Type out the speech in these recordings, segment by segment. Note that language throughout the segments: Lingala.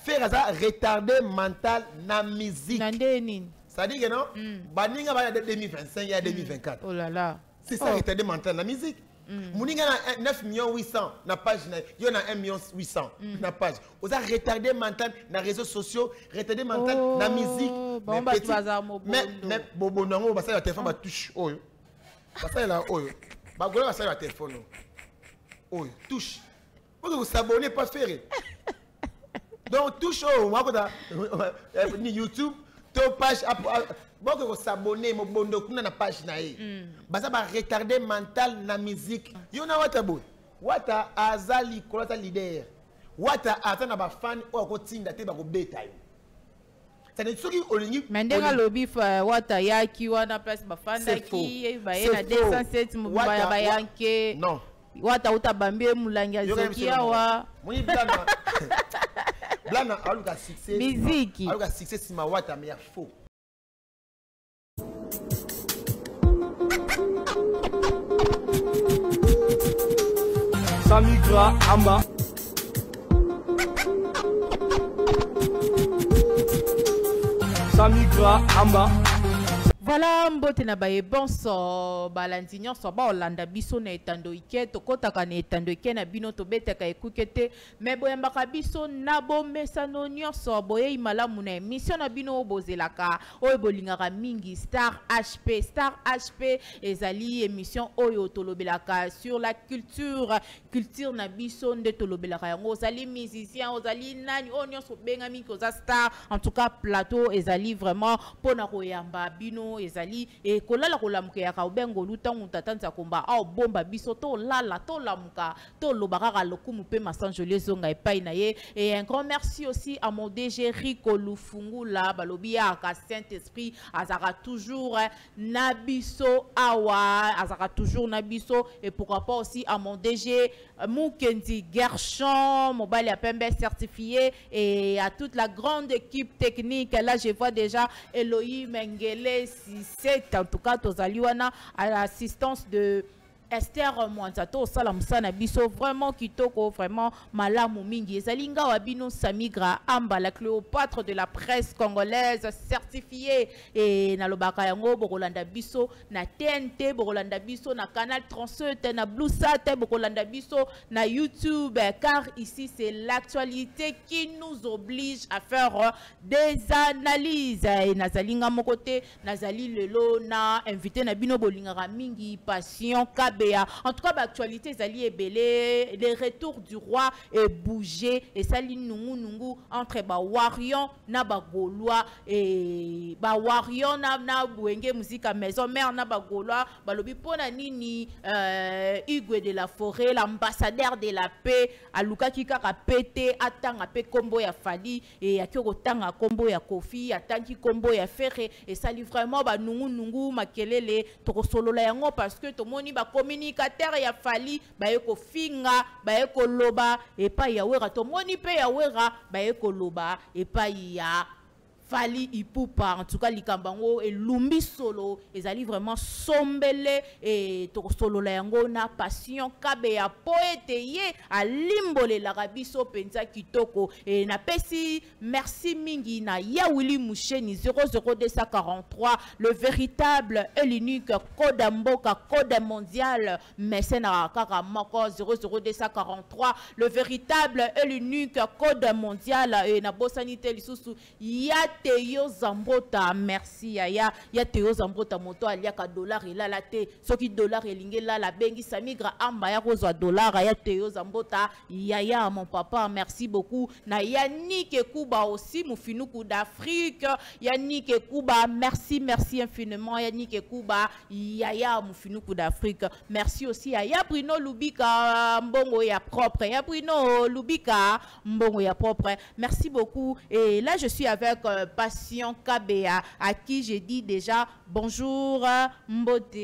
faire ça retardé mental na musique. Ça dit que non? Baninga va y 2025 il y a 2024. Oh là là. C'est ça retardé mental na musique. Mouninga na 9 800 na page na yo na 1 800 na page. Vous avez retardé mental na réseaux sociaux, retardé mental na musique. Bon bah tu vas mais bobo nango ba ça le téléphone ba touche oyo. Ba ça là oyo. Ba gola ba ça le téléphone. Oyo touche. Pour que vous s'abonnez pas faire. Donc touche oyo ni YouTube to page bon que vous s'abonnez mo bondo kuna na page na ye. Baza ba retardé mental na musique. Yo na wata boy. Wata azali kolata leader. Wata atana ba fan o ko tinda te ba ko beta yo. Ça ne soki olingi. Mendenga lobby wata yaki wana place ba fan ki ba ye na 207 mu ba yanke. Non. Wata utabambie mulanga zokia wa. Muni blana. Blana aluka succès. Musique. Aluka succès sima wata mais ya faux. Samigra Amba. Samigra Amba. Voilà, mbote na baye bonso balandignon so ba Olanda biso na etando ike to kotaka na etando ike na bino to betaka ekukete me boyembaka biso na bomesano nyonso boye malamu na émission na bino bozelaka oyo bolingaka mingi Star HP ezali émission oyo tolobelaka sur la culture na biso nde tolobelaka yango ozali musicien ozali nani oyo nyonso bengami koza star en tout cas plateau ezali vraiment pona koyamba bino ezali e kolala kolamuka ya kaubengo lutangu tatanza komba au bomba biso to lala to lamuka to lobaka lokumu pe masanjole zonga epai na ye et un grand merci aussi à mon DG Rico Lufungula balobi aka Saint-Esprit azaka toujours nabiso awa azaka toujours nabiso et pourquoi pas aussi à mon DG Mukendi Gershon mobile à Pembe certifié et à toute la grande équipe technique là je vois déjà Eloï Mengele c'est en tout cas Tozaliwana à l'assistance de Esther Mwanzato Salamsana biso vraiment kitoko vraiment malamu mingi ezalinga wabino Samigra Amba la Cléopâtre de la presse congolaise certifiée et na lobaka yango bokolanda biso na TNT bokolanda biso na Canal 37 na Bluesat bokolanda biso na YouTube car ici c'est l'actualité qui nous oblige à faire des analyses et nazalinga mon côté nazali lelo na invité na bino bolingaka mingi Passion en tout cas, l'actualité, les retours du roi est bougé et ça nungu entre Warion na Gaulois et Warion na Bouenge musique à maison mère na Gaulois balobi pona nini Hugues de la Forêt l'ambassadeur de la paix à Luka Kika a pété atanga pe combo ya Fali et akiko tanga combo ya Kofi atangi combo ya Ferré et ça vraiment nungu makelele to solo la yango parce que to moni ba communicateur ya Fali bayeko finga bayeko loba et pas ya wera to moni pe ya wera bayeko loba et pas ya Fali Ipupa en tout cas likambango et lumbi solo ezali vraiment sombele et to solo la yango na Passion kabe ya poète ye a limbole la rabiso penza kitoko et na pesi merci mingi na ya Willy Moucheni 00243 le véritable et l'unique code mboka code mondial mécène kaka moko 00243 le véritable et l'unique code mondial et na bosanité lisusu ya Théo Zambota merci ya Théo Zambota moto aliaka dollar ilala te soki dollar elinge la la bengi Samigra Amba ya kozwa dollar ya Théo Zambota ya mon papa merci beaucoup na Yannick Kuba aussi mufinuku d'Afrique Yannick Kuba merci infiniment Yannick Kuba ya mufinuku d'Afrique merci aussi ya Bruno Lubika mbongo ya propre ya Bruno Lubika mbongo ya propre merci beaucoup et là je suis avec Passion Kabea à qui j'ai dit déjà bonjour Mbote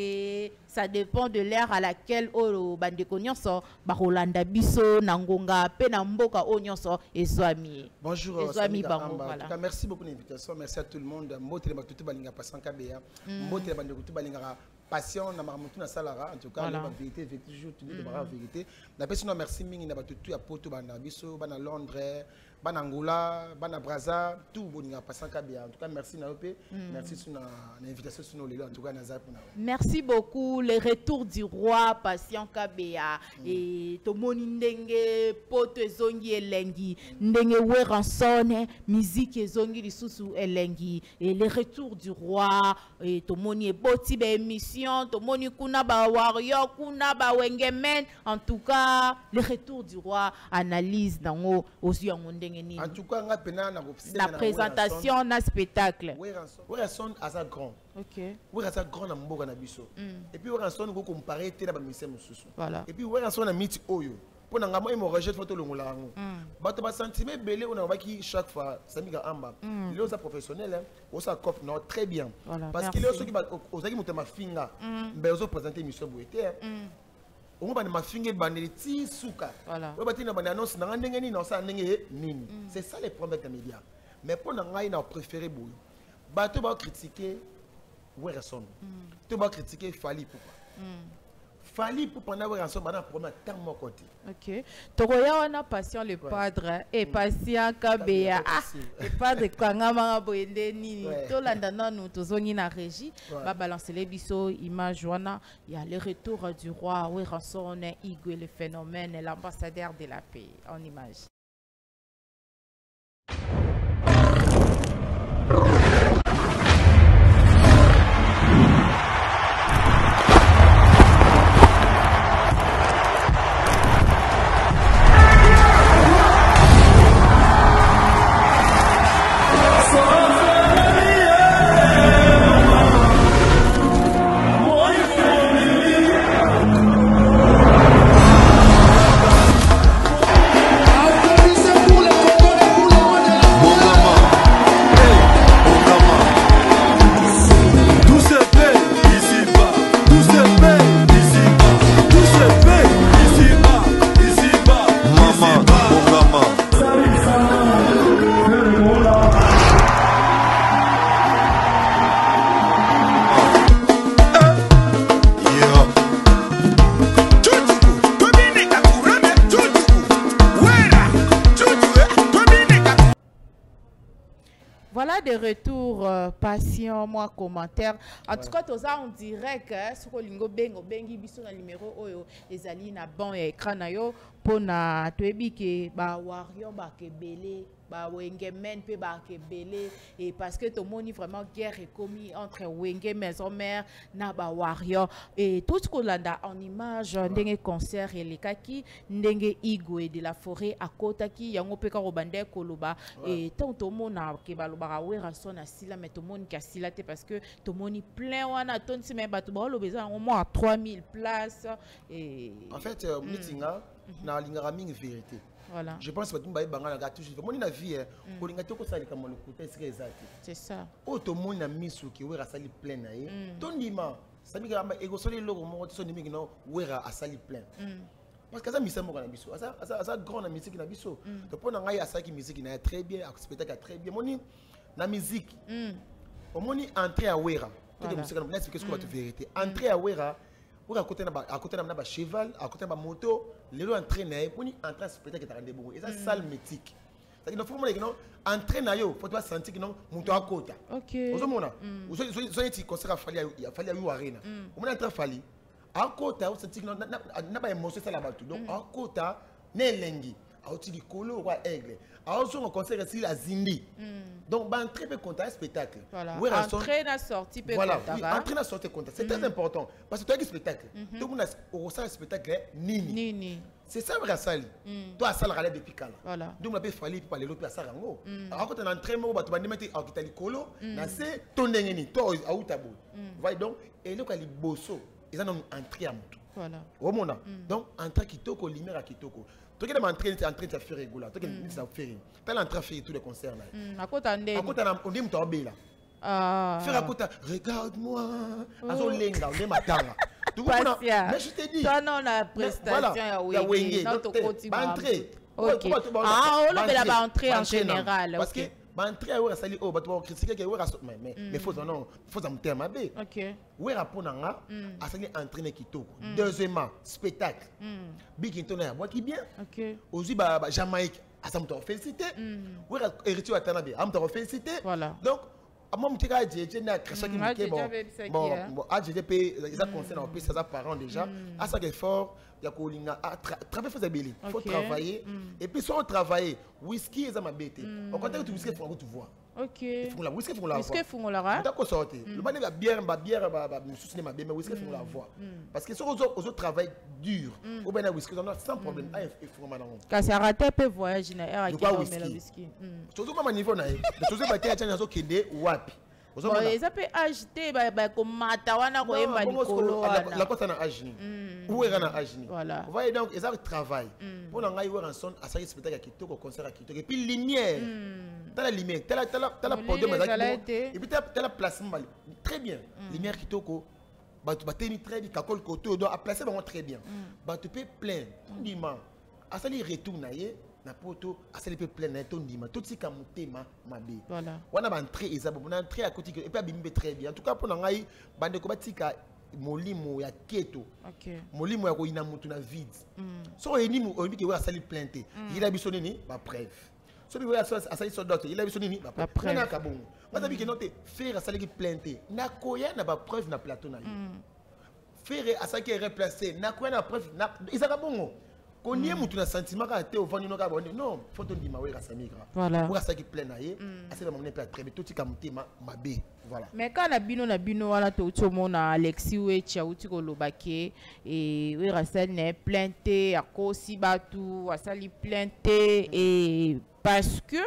ça dépend de l'ère à laquelle o bandeko nyonso ba Rolanda biso na ngonga pe na mboka o nyonso ezwami bonjour ezwami bango voilà. Voilà. En tout cas, merci beaucoup de l'invitation merci à tout le monde Mbote ba tutu balinga Passion Kabea Mbote bandeko tutu balinga Passion na mamutu na salara en tout cas la vérité toujours tout de la vérité d'après sinon merci mingi na ba tutu ya poto bana biso bana Londres Banangola, Banabraza, tout boninga passant bien. En tout cas, merci Naopé. Merci sur l'invitation sur nos en tout cas Nazar pour merci beaucoup. Le retour du roi patient Kabea et Tomoni ndenge poto zongi elengi ndenge weransone musique zongi lisusu elengi et le retour du roi et Tomoni boti be émission Tomoni kuna ba warrior kuna ba wengemen en tout cas le retour du roi analyse dango ozu yango ndenge nini. En tout cas la présentation na spectacle Werason asa grand. OK. Werason grand na mboka na biso. Et puis Werason ko comparer te na ba mise mususu. Voilà. Et puis Werason na miti oyo. Pour nga moi mo rejet photo longola ngo. Bato ba sentiment belé on a qui chaque fois samika amba. Il est professionnel hein. On sa cop non très bien. Voilà, parce qu'il est ceux qui va ozaki mutema finga. Mais ozo présenter émission boete. On va ma finge bandeli ti suka. Voilà. On va dire na annonce na ndenge ni na sa ndenge nini. C'est ça les problèmes des médias. Mais pour nga ina préféré boy. Bato ba critiquer Werason. Tu vas critiquer Fali pourquoi? Fali pour pendant Werason bana problème tellement côté. OK. Toroya wana patient le padre et patient Kabea. Le padre kwangama boende nini. To landana nous tozongi na régie. Ba balancer les biso image wana. Il y a le retour du roi Werason Igwe le phénomène l'ambassadeur de la paix en image. Voilà des retours, passion, moi, commentaires. En tout cas, tout ça, on dirait que ce que lingo bengo bengi biso na numéro oyo ezali na bon écran na yo pour na toebi ke ba warrior ba kebele ba wenge men pe ba kebele et parce que tout le monde vraiment guerre est commis entre wenge maison mère na ba warrior et tout ce qu'on landa en image ndenge concert et les kaki ndenge Igwe de la forêt à kotaki yango pe ka robande koloba et tant tout le monde na ke baloba Werason na sila mais tout le monde ka sila te parce que tout le monde plein wana ton si même bato ba lobeza au moins 3000 places et en fait meetinga na lingara mingi vérité. Voilà. Je pense que tout le monde a toujours mon vie pour l'inga toko sali comme le côté c'est exact. C'est ça. Oh tout le monde a mis sur qui Wera sali plein na ye. Ton dima ça mi gamba ego soli logo mo to nimi no Wera a sali plein. Parce que ça mi sembo na biso. Ça grand na musique na biso. To pona ngai a saki musique na très bien, spectacle très bien. Moni na musique. Au moni entrer à Wera. Tout le musique na expliquer ce qu'on va te vérité. Entrer à Wera pour à côté na cheval, à côté na moto, les gens entraînent pour entrer spectacle qui bon et ça salle mythique. C'est-à-dire il faut que non entraîner yo, faut pas sentir que non monto à côté. OK. Ozo mona. Ozo ti concert a fali yo arena. On mona entrer fali. À côté on sentir que non na ba émotion ça là-bas tout. Donc à côté né lengi. A ti di kolo wa aigle. A ozo on concert ici la zindi. Donc ba entrer pe compter spectacle. Voilà. Entrer na sortie pe voilà. Entrer na sortie compter. C'est très important parce que toi qui spectacle. Tout le monde au spectacle nini. C'est ça vrai sali. Toi ça la depuis quand. Voilà. Donc on peut fallait pour aller l'autre ça rango. Alors quand on entre mo ba to ba mettre en kitali kolo na c'est ton ndengeni toi a utabo. Voyez donc et le kali bosso ils en ont entré à moto. Voilà. Au mona. Donc entrer kitoko lumière à kitoko. Toi qui es en train de faire régulier, toi qui es en train de faire, tu es en train de faire tous les concerts là. À côté on dit que tu là. Faire à côté, regarde-moi. Azo lenga, on est matanga. Mais je te dis. Toi non la prestation ya Wenge. Non to continue. Entrer. OK. Ah, on va entrer en général. Parce que entrer à Wera sali oh ba tu critiquer que Wera mais faut non, faut ça me terme bé. OK. Wera ponanga a sali entraîner kitoko. Deuxièmement, spectacle. Big Intona bois qui bien. OK. Ozi ba Jamaïque ça me félicité. Oui, héritier à Tanabe, ça me félicité. Voilà. Donc, moi, je suis dit, ils ont conseillé aux ses parents déjà. À ça, effort, il faut travailler. Et puis, si on travaille, whisky, ils ont bête. Au contraire, tu whisky, il faut que tu vois. Ok. Whisky, il faut la Whisky, il faut la d'accord, sortir. Le bain de bière, mais whisky, il faut la voir. Parce que si on travaille dur, ou bien whisky, on a sans problème. Il faut que quand ça raté, peut voyager dans l'air avec le whisky. Surtout à niveau, surtout à niveau, bon, ils appellent acheter comme matawana ko yemba likolo wana la côte na agni où est na agni voilà vous voyez donc ils ont travail pour ngai où ranson à ça spectacle kitoko concert kitoko et puis lumière dans la lumière t'as la podium et puis t'as la placement très bien lumière kitoko bah tu bateni très bien kakol koto doit placer vraiment très bien bah tu peux plein ndima à ça les retour naie na poto asali pe plein na to ndima tout si kamutema mabe voilà wana ba entrer ezabo on entrer à côté et puis abimbe très bien en tout cas pour ngai bande ko batika molimo ya keto OK molimo ya ko ina mutu na vide so eni mu obi ke wa asali plainte il a biso nini ba preuve so bi wa asali so docteur il a biso nini ba preuve na kabon ngata bi ke note faire asali ki plainte na koya na ba preuve na plateau na faire asali ki replacer na koya na preuve na izaka bongo konye mutu na sentiment ka te ovandi no ka bonde non photo ndima we kasamika voilà pour ça qui plein na ye assez ba pas très bien tout ka mutema mabe voilà mais quand na bino wana to mona Alexis Wechi auti ko lobake et we rasel ne plainte akosi batu asali plainte et parce que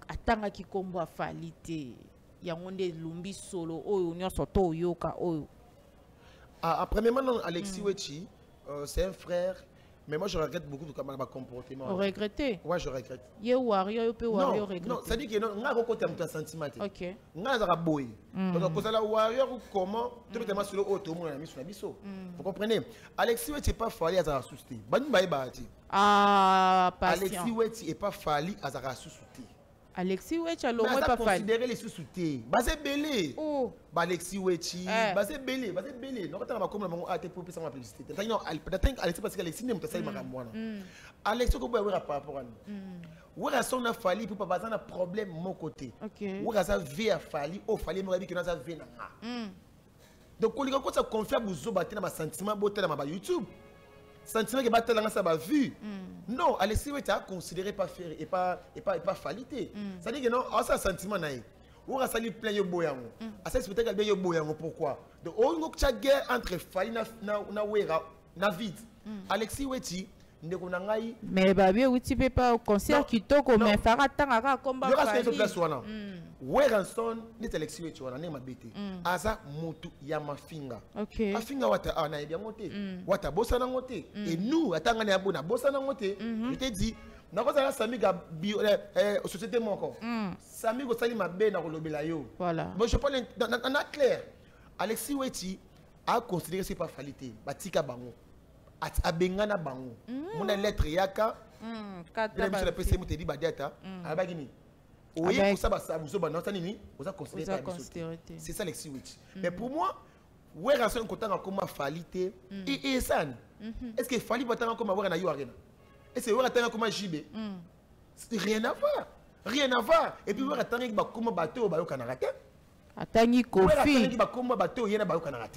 atanga ki kombo afalite yango nde lumbi solo oyo nyonso to yoka oyo premièrement Alexis Wechi c'est un frère. Mais moi, je regrette beaucoup de comment comportement. Vous regrettez? Ouais, je regrette. Non, ça dit que non, on a côté un sentiment. Ok. On a un boy. Donc, quand la warrior comment, tout le monde sur le haut, tout le monde a mis sur la biseau. Vous comprenez? Alexis Wechi n'est pas fallu à sa souci. Ah, patient. Alexis Wechi n'est pas fallu à sa souci. Alexis Wechi a l'homme pas fallu. Considérer les sous-soutés. Basé belé. Oh. Alexis Wechi. Basé belé. Basé belé. Non, quand on a comme le a été pour passer ma publicité. Non, Alexis parce que Alexis n'est pas ça il m'a moi. Alexis ko ba wera par rapport à nous. Wera son a fallu pour pas avoir un problème mon côté. OK. Wera ça vie a fallu, au fallu mo que ça vie na. Donc on lui ça confier buzo bater na ma sentiment boter na ma YouTube. Sentiment que bater là ça va vu. Non, Alexis Wechi a considéré pas faire et pas falité. Ça dit que non, ça sentiment naï. Ou a sali plein yo boyango. A ça spectacle bien yo boyango pourquoi? Donc on a guerre entre fali na wera na vide. Alexis Wechi ndeko na ngai mais babi uti pe pas au concert kitoko mais fara tanga ka komba fali. Yo reste place wana. Weranson ni Alexis Wechi wana ne mabete. Aza mutu ya mafinga. OK. Afinga wata na bien ngote. Wata bossa na ngote. Et nous atanga na abona bossa na ngote. Je te dis na ko sala sami ga société moko. Sami ko sali mabe na ko lobela yo. Voilà. Bon je parle en clair. Alexis Wechi a considéré c'est pas falité. Batika bango. Abengana bango. Mon lettre yaka. Kata ba. Le PC mo te di badiata. Abagini. Oui, pour ça, c'est ça Alexis Wechi. Mais pour moi, où est-ce qu'on a comme falité et ça? Est-ce qu'il fallait pas comme avoir un arena? Est-ce qu'il y a comme JB? Rien à voir. Rien à voir. Et puis, où est-ce qu'il y a comme bateau au Canada? Atangi Kofi. Où est-ce qu'il y a comme bateau au Canada?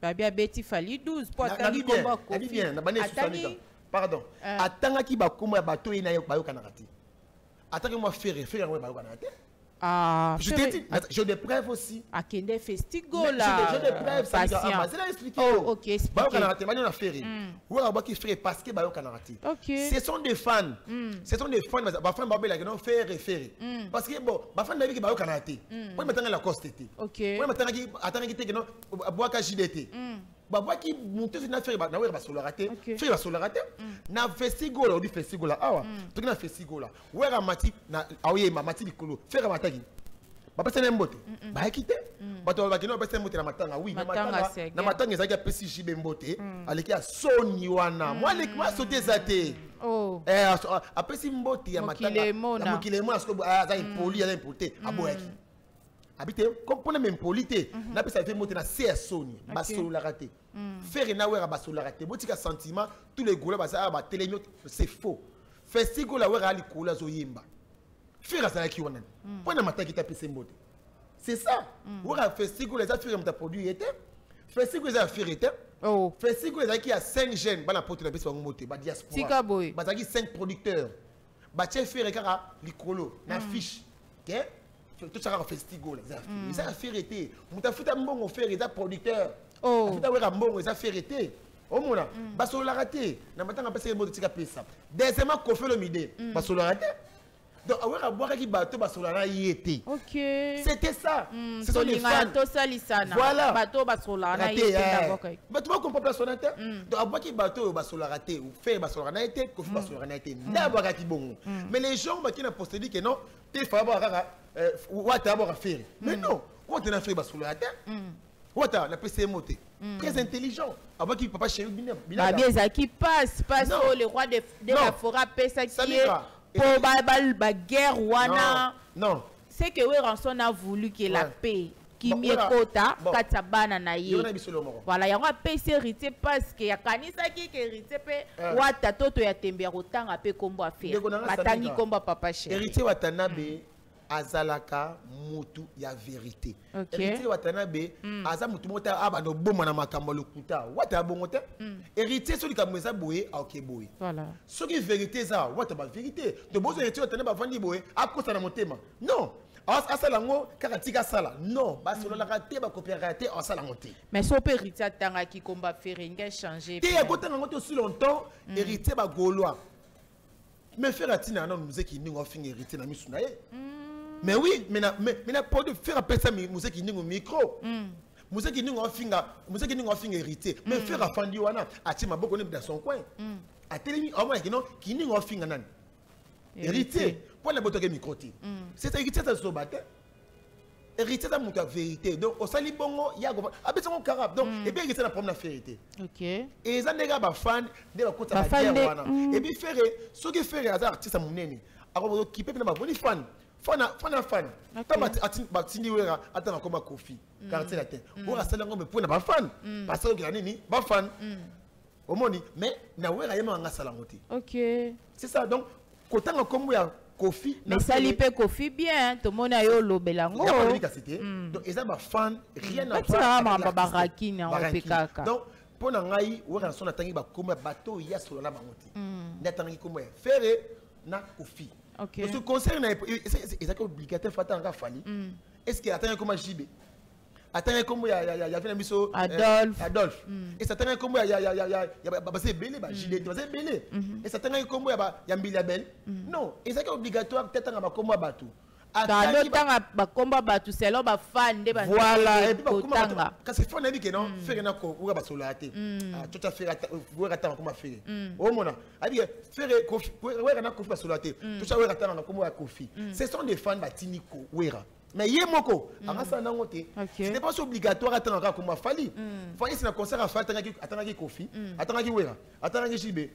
Babia Betty Fali 12 pour Atangi Komba Kofi. Pardon. Atangi bateau au Canada. Attends que moi faire ouais bah ah je t'ai dit j'ai des preuves aussi à Kende Festigo là j'ai des preuves ça c'est expliqué oh OK bah au Canada mais on a fait ouais on va qui faire parce que bah au Canada OK ce sont des fans bah fan bah là non faire référer parce que bon bah fan d'avis que bah au Canada moi maintenant la costété OK moi maintenant qui attends qui que non bois ka JDT bah bois qui monter sur affaire bah na ouais bah sur le raté faire bah sur le raté na Festigo là on dit Festigo là ah ouais tout na Festigo là ouais ramati na ah oui mamati likolo faire matagi ba pesa na mbote ba ekite bato ba kino pesa mbote na matanga oui na matanga ezaki apesi jibe mbote aleki ya soni wana moi sauter zate oh apesi mbote ya matanga na mokilemo asko za impoli ya impoté aboyaki habité comme pour même polité na pesa fait mbote na c'est soni ba solo la raté faire na wera ba solo la raté botika sentiment tous les gars ba ça ba télémio c'est faux festival la wera likolo azoyemba faire azalaki wana mpona mataki tapesa mbote c'est ça wera festival eza faire mta produit était festival eza faire était festival ezalaki ya 5 jeunes bana poto na pesa bango mbote ba diaspora bazalaki 5 producteurs batie faire kaka likolo na fiche ok tout ça festival eza faire était mutafuta mbongo faire eza producteur afuta wera mbongo eza faire était omona basolo raté na matanga pesa mbote tika pesa deuxièmement Koffi Olomide basolo raté donc awera boire qui bateau basolo na yété OK c'était ça c'est son les fans voilà bateau basolo na yété d'abord bateau ba comprendre son inter donc aboire qui bateau basolo raté ou faire basolo na yété Koffi basolo na yété d'abord qui bon mais les gens qui n'a posté dit que non t'es faveur wa d'abord à faire mais non on t'en a fait basolo raté Wata, la PCMOT. Très intelligent. Avant qu'il papa chez lui, bien qui passe le roi de la forêt pesa qui est pour la guerre wana. Non. C'est que Ranson a voulu que la paix qui m'y kota katabana na ye. Voilà, il y a un PC hérité parce que y a kanisa qui hérité pe wata toto ya tembia rotanga pe kombo a faire. Batangi kombo papa chez. Hérité Watanabe azalaka mutu ya vérité. Héritier Watanabe aza mutu mota aba no boma na makambo lokuta wata bongote héritier so likamweza boye ok boye voilà so ki vérité za wata ba vérité de bozo héritier Watanabe vandi boye akosa na motema non asala ngo kakatika sala non ba solo la raté ba copier raté asala ngote mais so pe héritier tanga ki komba feringa changer te akota ngote aussi longtemps héritier ba gaulois mais faire atina non nous qui ningo finir héritier na misuna ye. Mais oui, mais pas de faire appeler ça musique qui n'est au micro. Musique qui n'est au finger, musique qui n'est au finger hérité. Mais faire à Fandi wana, à Tima Boko dans son coin. À Télémi, au moins qui n'est au finger nan. Hérité. Pour la botte micro. C'est hérité ça se battre. Hérité ça mon vérité. Donc au sali bongo, il y a habite mon carab. Donc et bien hérité la première vérité. OK. Et ça nèg ba fan de la côté la guerre wana. Et puis faire ce que faire hasard artiste à mon nene. Alors qui peut na ba boni fan. Fan. Tama batindi wera atana koma Koffi. Quartier la tête. Ora sala ngombe pour na ba fan. Parce que la nini ba fan. Omoni mais na wera yema nga sala ngote. OK. C'est ça donc kotanga kombo ya Koffi. Mais ça li pe Koffi bien, tout monde a yo lobelango. Donc eza ba fan rien à voir. Ba baraki na opekaka. Donc pour na ngai wera son atangi ba kombo bateau ya solo na bangote. Na tangi kombo faire na Koffi. Okay. Parce que conseil c'est obligatoire fatanga fali. Est-ce que attends comment JB attends comment il y a fait un biso Adolphe et ça attend comment il y a basé belé ba JD basé belé et ça attend comment il y a Mbilabel non et c'est obligatoire peut-être nga ba komba batu dans tanga ba komba batu c'est là ba fan de ba voilà et puis ba komba quand c'est fan que non faire na ko ou ba solaté tout à fait ou attendre comment faire au mona abi faire Koffi ou na Koffi ba solaté tout ça ou attendre comment ya Koffi ce sont des fans ba tiniko wera mais yemoko arasa na ngote c'était pas obligatoire attendre comment fali fali c'est un concert à faire attendre Koffi attendre wera attendre JB et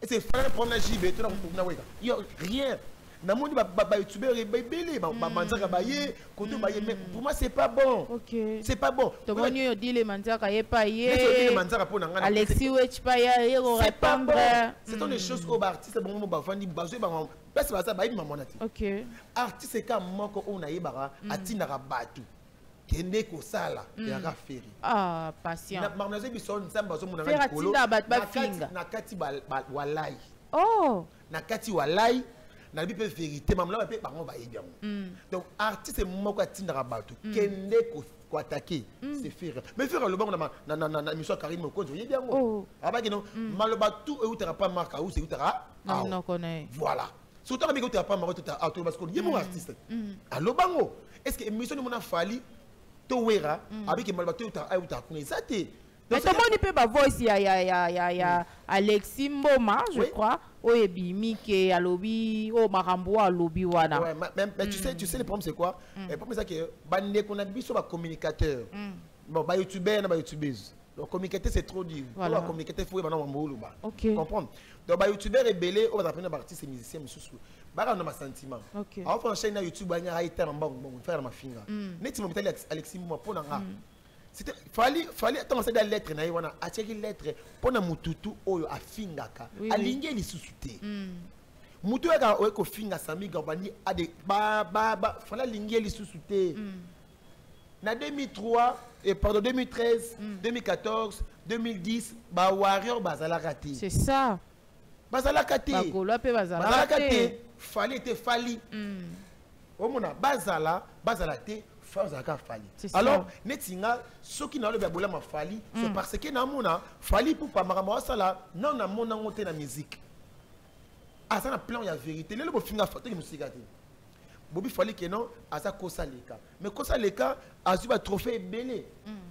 c'est faire prendre JB tout na wera rien na moni ba youtubeur belé ba manzaka ba ye koto ba ye mais pour moi c'est pas bon. OK. C'est pas bon. To moni yo dit les manzaka ye pa ye. Les manzaka pour ngana. Alexis Wech pa ye yo répondre. C'est ton des choses au artiste bon ba fandi ba zo ba parce que ça ba yi mamonati. OK. Artiste ka moko on aye bara atina ka batu. Kende ko sala ya ka feri. Ah, patient. Na marnaze biso nzamba zo mona ngana kolo. Na kati ba walai. Oh. Na kati walai. Na bi pe vérité mam la pe bango ba yebia donc artiste moko atinda rabatu kende ko attaquer c'est faire mais faire le bon na mission Karim Mokonzo yebia ngo abaki non maloba tout e utera pas marka ou c'est utera non connaît voilà surtout avec utera pas marka tout à tout parce que yemo artiste allo bango est-ce que mission ni mona fali to wera avec maloba tout utera utera ko ezate. Mais tout le monde peut pas voir ici, il y a Alexis Mboma, je crois, au Bimike, à Lobby, au Marambo, à Lobby, wana. Ouais, mais tu sais le problème c'est quoi? Le problème c'est que bande qu'on a vu sur les communicateurs. Bon, bah youtubeur, bah youtubeuse. Donc communiquer c'est trop dur. Voilà. Communiquer il faut y avoir un mot là-bas. OK. Comprendre? Donc bah youtubeur est belé, on va apprendre à artiste et musicien mais sous. Bah on a un sentiment. OK. Alors franchement na YouTube, il y a un item en bon faire ma finger. Net tu m'appelles Alexis Mboma pour na. C'était fallait attendre cette lettre na yona attirer lettre pour na mututu oyo afingaka alinge li susute mutu eka eko finga Sami Gambani a des fala lingi li sous-souté. Na 2003 et pardon 2013, 2014, 2010 ba warrior bazala raté. C'est ça. Bazala raté. Ba golo pe bazala raté. Fali te fali. Omona bazala te fazaka fali. Alors netinga soki na le babola ma fali c'est parce que na mona fali pour pas marama sala non na mona ngote na musique. Ah ça na plan ya vérité. Le bo finga fato ki musique ate. Bobi fali que non asa kosa leka. Mais kosa leka azuba trophée belé.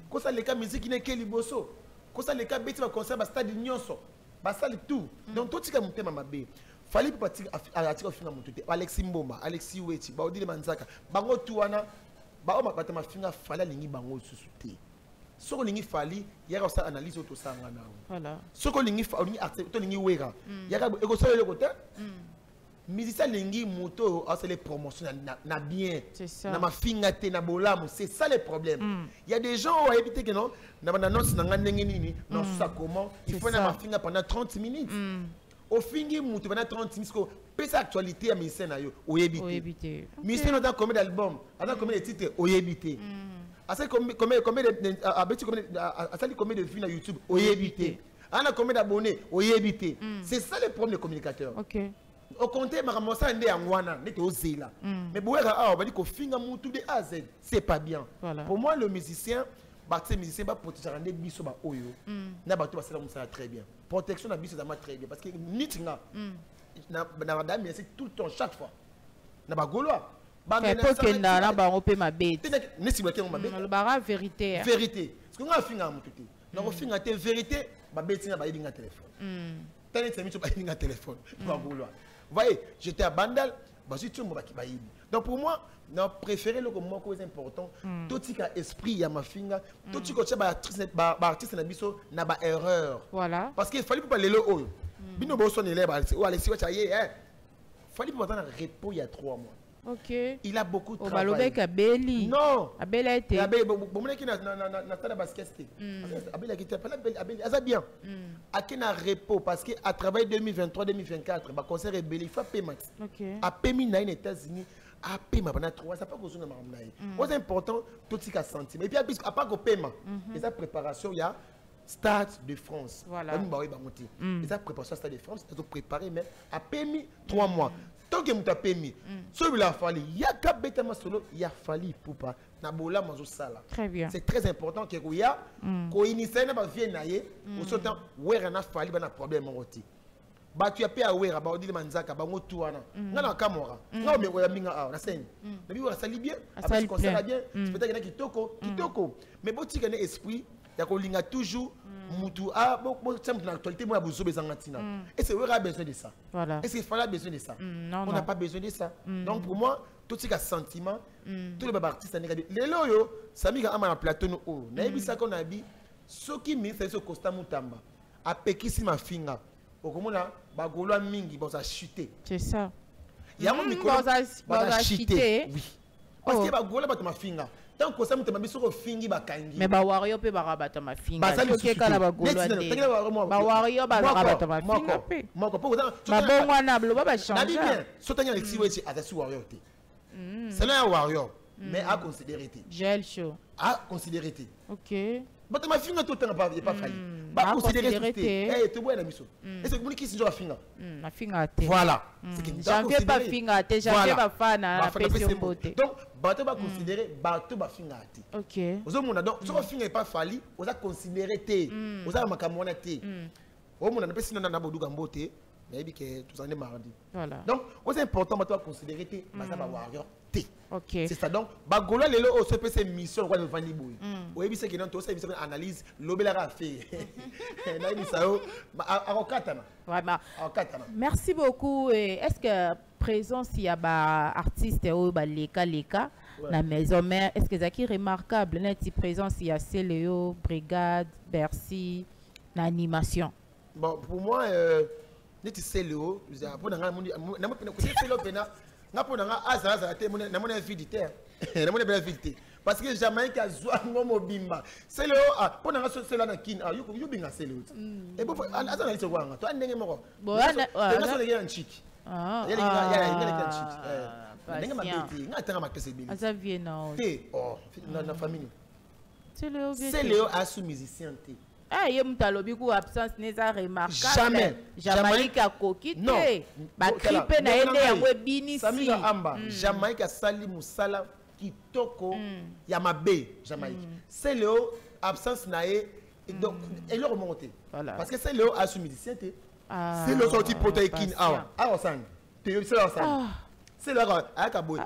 Kosa leka musique ne ke liboso. Kosa leka beti ba concert ba stade nyonso. Ba sali tout. Donc tout tika mutema mabe. Fali pour partir à finga mutute. Alexis Mboma, Alexis Weti, ba odile manzaka. Bango tuana ba o mapata mafinga fala lingi bango susute. Soko lingi fali yaka sa analyse auto sanga na. Voilà. Soko lingi fali article to lingi wera. Yaka eko sala le côté. Musicien lingi moto a c'est les promotions na bien. Na mafinga te na bolamu, c'est ça le problème. Il y a des gens qui habitent que non, na annonce na ngandenge nini, non ça comment, il faut na mafinga pendant 30 minutes. Au fingi moto pendant 30 minutes ko pesa actualité à musicien na yo oyebité. Musicien dans combien d'albums, dans combien de titres oyebité. Asa combien de vues na YouTube oyebité. Ana combien d'abonnés oyebité. C'est ça le problème des communicateurs. OK. Au compte maramosa ndé angwana nete ozela. Mais boera ah on va dire ko finga mutu de A à Z, c'est pas bien. Voilà. Pour moi le musicien Baté musicien va protéger les biso ba oyo. Na bato ba ça très bien. Protection na biso ça très bien parce que nitinga na madame c'est tout le temps chaque fois. Na ba goloa. Ba mena na ba opé ma bête. Ne si ba ma bête. Le bara vérité. Vérité. Parce que nga finga mututé. Na ko finga te vérité ba bête na ba yinga téléphone. Tane c'est mi to ba yinga téléphone. Ba goloa. Vous voyez, j'étais à Bandal, donc pour moi, non préféré le moment qui est important, tout ce qui a esprit, il y a ma finger, tout ce qui a artiste na biso na ba erreur. Voilà. Parce qu'il fallait pas parler le haut. Bino boson élève, ou aller si tu as fallait pas attendre repos il y a 3 mois. OK. Il a beaucoup de travail. Balobek Abeli. Non. Abeli a été. Abeli, bon qui na stade basket. Abeli qui était pas Abeli, ça bien. A qui na repos parce que à travers 2023-2024, ba concert Abeli fa paiement. OK. A paiement na les États-Unis, a paiement pendant 3 ça pas cause na mamnaï. C'est important tout ce qu'a senti. Et puis à part que paiement, les préparation il y a Stade de France. Voilà. Les préparation Stade de France, ils ont préparé mais a paiement 3 mois. Tant que tu as permis, il a fallu, il y a qu'à bêter solo, il a fallu pour pas. Nabola mazo sala. Très bien. C'est très important que il y a ko initier na ba vie naie, au temps où il a fallu un problème oti. Ba tu as pe awera ba odile manzaka ba ngotu wana. Ngana kamora. Nga me ko ya minga a na scène. Na bi wa sali bien, après concert bien, c'est peut-être qu'il y a kitoko. Mais bon tu connais esprit, il y a ko linga toujours mutu a bon simple dans l'actualité moi besoin bezangatina. Et c'est vrai besoin de ça. Voilà. Est-ce qu'il fallait besoin de ça? On n'a pas besoin de ça. Donc pour moi tout ce qui a sentiment, tout le artiste négatif. Les loyo, Sami ga ama plateau no o. Na ebisa ko na bi soki mi c'est ce Costa Mutamba. A pekisi ma finga. Okomona ba golo mingi boza chuter. C'est ça. Il y a mon micro boza chuter. Oui. Parce que ba golo ba ma finga. Tant que ça me tembe sur fingi ba kangi. Mais ba wario pe ba rabata ma finga. OK kala ba golo ande. Ba wario ba rabata ma finga pe. Moko po za. Ba bongo na blo ba changer. Na bien. Sotanya Alexis Weti atasi wario te. C'est là un warrior mais à considérer. Gel chaud. À considérer. OK. But ma finga tout temps pas failli. Ba considérer. Eh tu bois na miso. Et c'est comme qui si joue finga. Ma finga te. Voilà. C'est que j'avais pas finga te, j'avais pas fana na pression beauté. Donc bateau ba considérer, bateau ba finga te. OK. Ozo mona donc so finga pas failli, oza considérer te. Oza makamona te. O mona na pesi na boduga mbote. Mais que tout ça est mardi. Voilà. Donc, c'est important de considérer que ça va warrior T. OK. C'est ça donc bagola lelo au CPC mission quoi de vandi boy. Oui, c'est que non tout ça une analyse l'obélara fait. Na ni ça akokatana. Vraiment. Akokatana. Merci beaucoup. Est-ce que présence il y a ba artiste au ba leka na maison mère est-ce que zaki remarquable net présence il y a Céléo, Brigade, Bercy, l'animation. Bon pour moi neti Céléo, pour na mundi na mo pena ko Céléo pena na pour na azaza te na mo na vidité na mo na vidité parce que jamais ka zwa ngomo bimba Céléo pour na Céléo na kin you binga Céléo et bon azana lise kwanga to andenge moko bo na so le nchiki Ah, il y a ça vient non. la famille. C'est Léo a sous musicien. Ah, il y a une absence n'est pas remarquable. Jamais. Jamaïque a coquille. Non. Ba clip na ende ya webini si. Samira Amba. Jamaïque a sali musala kitoko ya mabe Jamaïque. C'est Léo absence nae donc elle le remonté. Parce que c'est Léo a sous musicien. C'est le sorti protéine awa. Awa san. C'est là san. C'est là aka boy.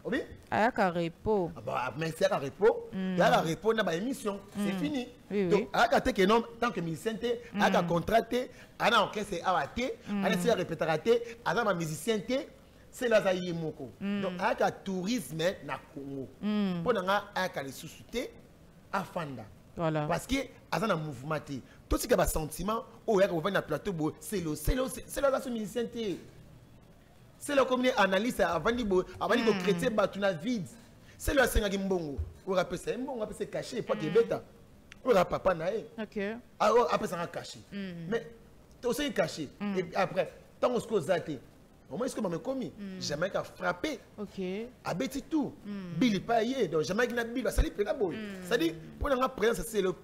Oui. Ayaka repos. Mais c'est un repos. Il y a un repos dans l'émission. C'est fini. Donc, ayaka te que non tant que musicien te, ayaka contraté, ana orchestre awaté, ana c'est répéteraté, ana ma musicien te, c'est là zaïe moko. Donc ayaka tourisme na Congo. Pour nga ayaka les sous-soutés à Fanda. Voilà. Parce que azana mouvement te. Tout ce qui a sentiment, oh ayaka venir na plateau, c'est là la musicien te. C'est le commun analyse avant de chrétien batuna vide. C'est le Seigneur qui mbongo. On rappelle ça, mbongo appelle ça caché, pas que bêta. On rappelle papa naé. OK. Alors après ça caché. Mais tu aussi caché. Et après tant on se cause zaté. Au moins est-ce que m'a commis jamais qu'a frappé. OK. Abeti tout. Billy pas hier donc jamais qu'il n'a Bill ça dit plein boy. Ça dit pour la présence c'est le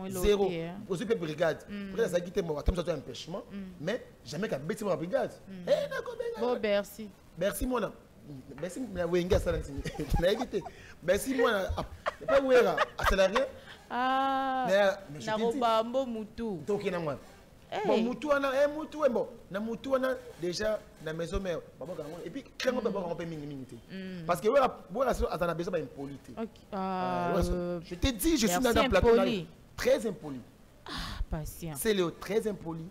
zéro. Aussi peu brigade. Pour ça quitter moi comme ça tu as empêchement mais jamais qu'a beti moi brigade. Bon merci. Merci mon ami. Merci la wenga ça na évité. Merci moi pas wera accélérer. Ah. Mais na robambo mutu. Donc ina moi. Bon mutu ana mutu bon na mutu ana déjà na maison mère baba kango et puis quand on peut pas romper minimité parce que voilà azana besoin d'impolité. Je te dis je suis dans la plateau très impoli. Ah patient. C'est le très impoli.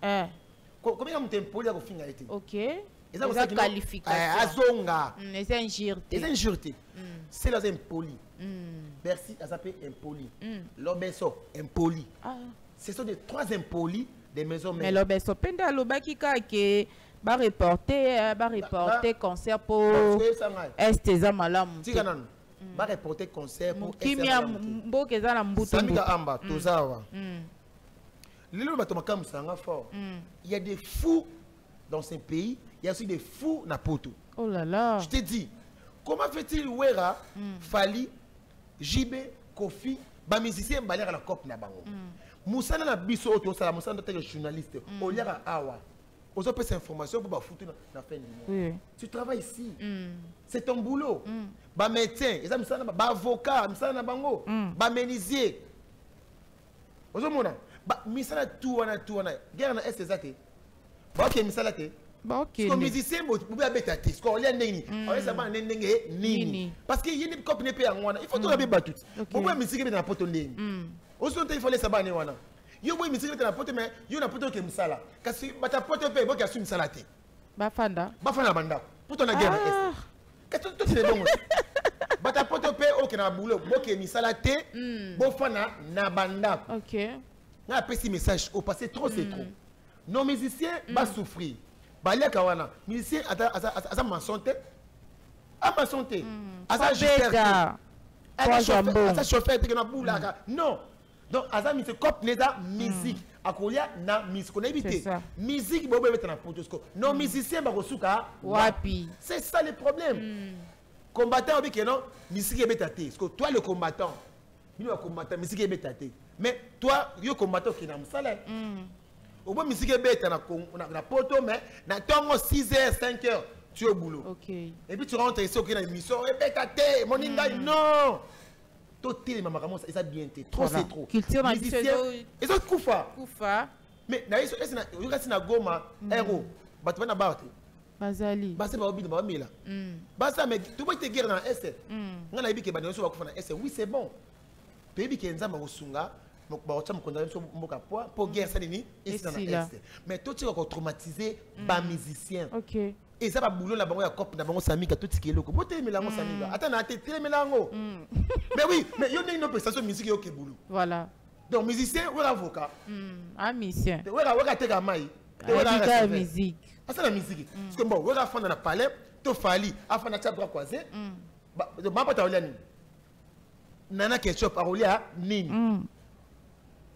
Combien on impoli à finir été. OK. Et ça qualification. Azonga. C'est injurté. C'est injurté. C'est là impoli. Merci à s'appeler impoli. L'obeso impoli. Ce sont des trois impolis des maisons mères. Mais l'obeso penda lobaki ka ke ba reporter concert pour Esteza Malamu. Tikanan. Ba reporter concert pour Kimia mboke za na mbuto. Samika Amba tozawa. Lelo batomaka musanga fort. Il y a des fous dans ce pays, il y a aussi des fous na poto. Oh là là. Je te dis, comment fait-il Wera, Fali, JB, Kofi, ba musicien baler à la cop na bango. Moussa na biso auto sala Moussa na journaliste. Oliara awa. Aux autres ces informations pour ba foutre na fin du mois. Tu travailles ici. C'est ton boulot. Ba médecin, ça Moussa na ba avocat, Moussa na bango, ba menuisier. Aux autres ba Moussa na tout wana. Guerre na est zate. Ba OK Moussa la te. OK. Comme musicien bo ba betati. Ce qu'on l'a nini. On ça ba ndenge nini. Parce que yini cop ne pe ngwana. Il faut tout la battu. Pourquoi musique na poto ndeni. Aussi il faut les sabane wana. Yo boy musique na poto mais yo na poto ke musala. Kasi bata poto pe bo ka su musala te. Bafanda banda. Pour ton guerre est. Qu'est-ce que tu es bon. Bata poto pe o ke na boulot bo ke musala te. Bo fana na banda. OK. Na petit message au passé trop c'est trop. Nos musiciens va souffrir. Balia kawana. Musicien asa ma santé. A ma santé. Asa chauffeur. Asa chauffeur te na boulaka. Non. Donc asa mi se cop neza musique. Akolia na musique. On éviter. Musique bobo mettre na potosco. Nos musiciens ba kosuka wapi. C'est ça le problème. Combattant avec non musique est bétaté. Parce que toi le combattant, il va combattre musique est bétaté. Mais toi yo combattant qui na msala. Au bout musique est bête na poto mais na tongo 6h 5h tu es au boulot. OK. Et puis tu rentres ici au qui na émission et bétaté moninga non. Tout est maman comment ça bien été. Trop c'est trop. Culture na biso et ça kufa. Mais na iso est na goma héros. Batu bana baate. Bazali. Basa ba obi ba mela. Basa mais tu peux te guerre dans S. Ngana ibi ke ba nyoso ba kufa na S. Oui c'est bon. Tu ibi ke nzamba osunga. Pour guerre ça mais tout tu vas traumatiser bas musicien. OK. Et ça va boulot la bango ya cop na bango samika tout ce qui est loko. Bote melango samika. Attends na te melango. Mais oui, mais il y a une prestation musique yo ke boulot. Voilà. Donc musicien ou avocat. Un musicien. Wera te gamai. Wera musique. Ah ça la musique. Parce que bon, wera fond dans la palais, to fali, afin na tia bras croisé. Ba pas ta oliani. Nana ketchup arolia nini.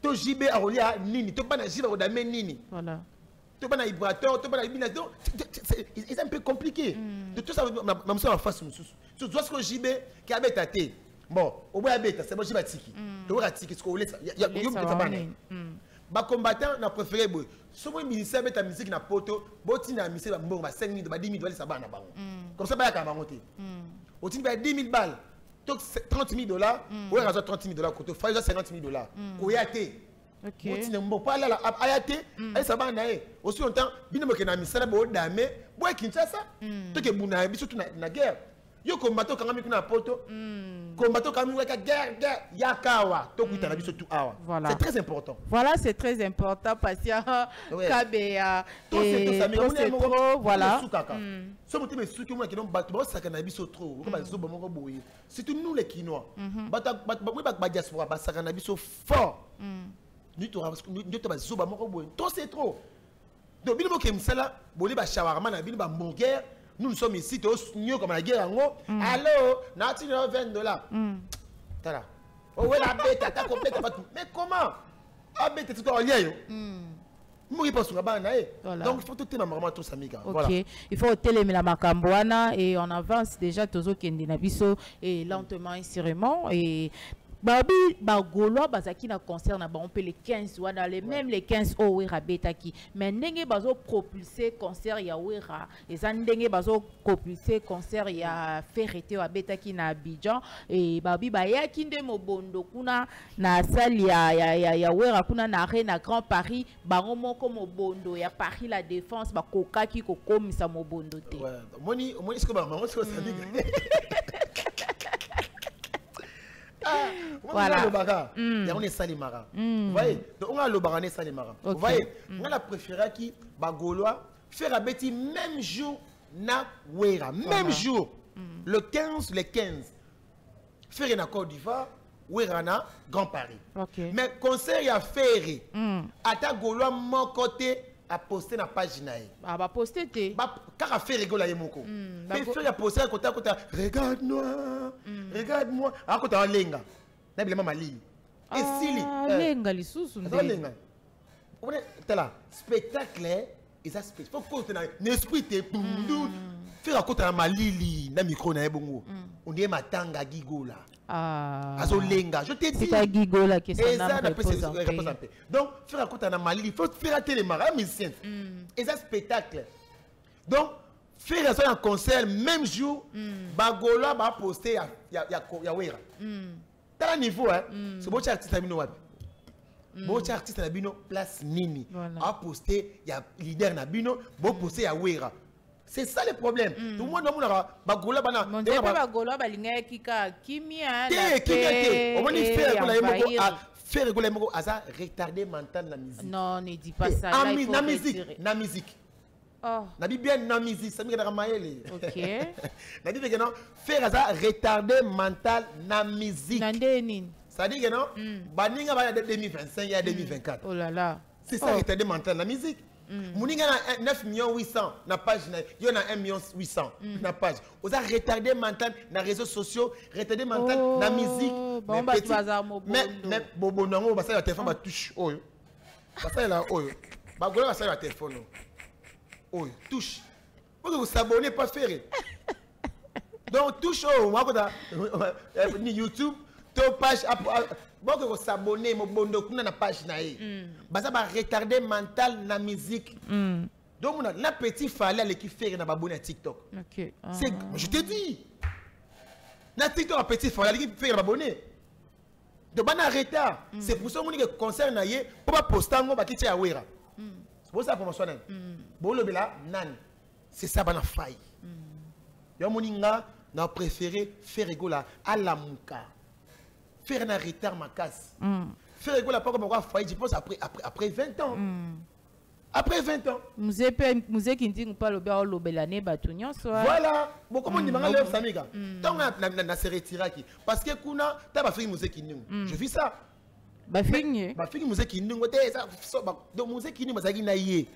To JB arolia nini, to bana jiba odame nini. Voilà. tu vas dans vibrateur, tu vas dans c'est un peu compliqué. De tout ça, même ça en face, tu dois ce que j'y vais, qui a bête à thé. Bon, au bout de la bête, c'est bon, j'y vais tiki. Tu vas tiki, ce qu'on laisse, il y a un combattant n'a préféré. Si vous ministère met ta musique na poto, boti na musique ba mbongo ba 5 000 ba 10 000 dollars ça ba na bango. Comme ça ba ka bangote. Au tin ba 10 000 balles, donc 30 000 dollars, ou razo 30 000 dollars côté fa 50 000 dollars. Ko yate. OK. Au tin mbo pas là ayate, ay ça ba na e. Aussi longtemps, bino mo ke na misala ba dame, boy Kinshasa. To ke buna biso tu na guerre. Yo combattant quand même na poto. Combattant quand même guerre yakawa to kuita na biso tu awa. C'est très important. Voilà, c'est très important parce que Kabea c'est trop voilà. So moté mais suki moi qui donc bato ça kana biso trop. Ko ba zo ba moko boye. Surtout nous les Kinois. Ba diaspora ba ça kana biso fort. Nous to ba zo ba moko boye. To c'est trop. Donc bino ke msala bolé ba shawarma na bino ba burger. Nous sommes ici, nous comme la guerre en haut. Allô, Nati $20. Tala. Oh, ouais, la bête, t'as compris, mais comment? La bête, c'est tout en lien. Donc, il faut tout le monde tous amiga. Ok, il faut télémer la macamboana et on avance déjà Tozo Kendinabiso et lentement et sûrement et Babi Bagolo Bazaki na concert na on peut les 15 ou dans les même les 15 Owera Betaki mais ndenge bazo propulser concert ya Owera et ça ndenge bazo propulser concert ya Ferreté wa Betaki na Abidjan et Babi bayaki nde mobondo kuna na salle ya Owera kuna na arena Grand Paris bango moko mobondo ya Paris la Défense ba kokaki kokomisa mobondo te moni ce que ba moni ce que ça dit voilà. On est salimara. Vous voyez? Donc on a le barané salimara. Vous voyez? On a préféré qui Bagolois faire un petit même jour na Wera. Même jour. Le 15, les 15. Faire une Côte d'Ivoire, Wera na Grand Paris. Mais concert y a ferré. Ata Golois mon côté a posté na page nae. Ah bah posté té. Bah car a fait rigoler moko. Mais fait a posté à côté regarde-moi. Regarde-moi. À côté en lenga. Na bilema mali. Et sili. Lenga lisusu ndé. Lenga. On est là spectacle et ça spectacle. Faut que tu n'esprit te faire à côté en malili na micro na ebongo. On dit matanga gigola. Azo lenga, je te dis. C'est à Gigola qui est ça repose en paix. Donc faire à côté en Mali, il faut faire télé mara musicien. Et ça spectacle. Donc faire ça en concert même jour, Bagola va poster ya Wera. Dans le niveau hein, c'est bon artiste na bino wapi. Bon artiste na bino place nini. A poster ya leader na bino, bon poster ya Wera. C'est ça le problème. Tout le monde a Bagola bana. Mon Dieu, Bagola balinga kika kimia. On va faire rigoler moko asa retarder mental la musique. Non, ne dis pas ça. Na musique. Oh. Na bi bien na musique, ça me maele. OK. Na dit que non, faire asa retarder mental na musique. Nandeni. Ça dit que non, baninga ba 2025 il y a 2024. Oh là là. C'est ça retarder mental la musique. Mouninga na 9 800 na page na yo na 1 800 na page. Vous avez retardé mental na réseaux sociaux, retardé mental na musique. Bon ba bazar mo bondo. Mais bobo nango ba ça téléphone ba touche oyo. Ba ça là oyo. Ba gola ba ça téléphone. Oyo touche. Vous s'abonner pas faire. Donc touche oyo moi ko ni YouTube to page bon que vous s'abonner mon bondo kuna na page na ye baza ba retarder mental na musique donc on a la petit fallait aller qui faire na babone à TikTok. OK. C'est je te dis na TikTok a petit fallait aller qui faire na babone de bana retard c'est pour ça qu'on dit que concert na ye pour pas poster ngo ba kitia Wera bon ça pour moi soiner bon le bela nan c'est ça bana faille yo moninga na préféré faire rigola à la muka faire un retard ma casse. Faire rigoler pas comme on va faire, je pense après 20 ans. Après 20 ans. Musée qui dit pas le bien le belane batunyo soit. Voilà. Bon comment on dit manga le samiga. Tant na se retirer qui parce que kuna ta ba faire musée qui nous. Je vis ça. Ba fingi. Ba fingi musée qui nous côté ça donc musée qui nous bazaki na yé.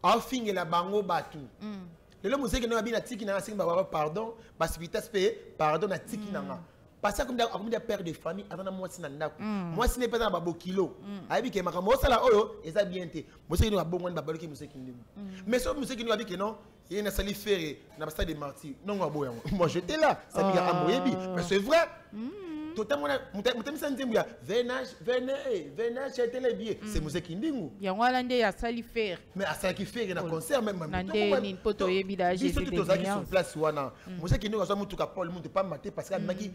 A fingi la bango batu. Le musée qui nous a bien na tiki na singa ba pardon, ba civitas payer pardon na tiki na. parce que comme des pères de famille avant moi si nandako moi si n'est pas dans babo kilo ayebi ke makambo sala oyo eza bien te monsieur qui nous a bon on babalo ki monsieur qui nous mais so monsieur qui nous a dit que non il y a une sali faire na stade de martyrs non ngabo yango moi j'étais là ça bien amoyebi mais c'est vrai totalement mutem sanzembu ya venage c'était les billets c'est monsieur qui ndingu yango alande ya sali faire mais à ça qui fait na concert même nande ni poto yebi da Jésus de qui sur place wana monsieur qui ndingu so mutuka Paul mutu pas maté parce que maki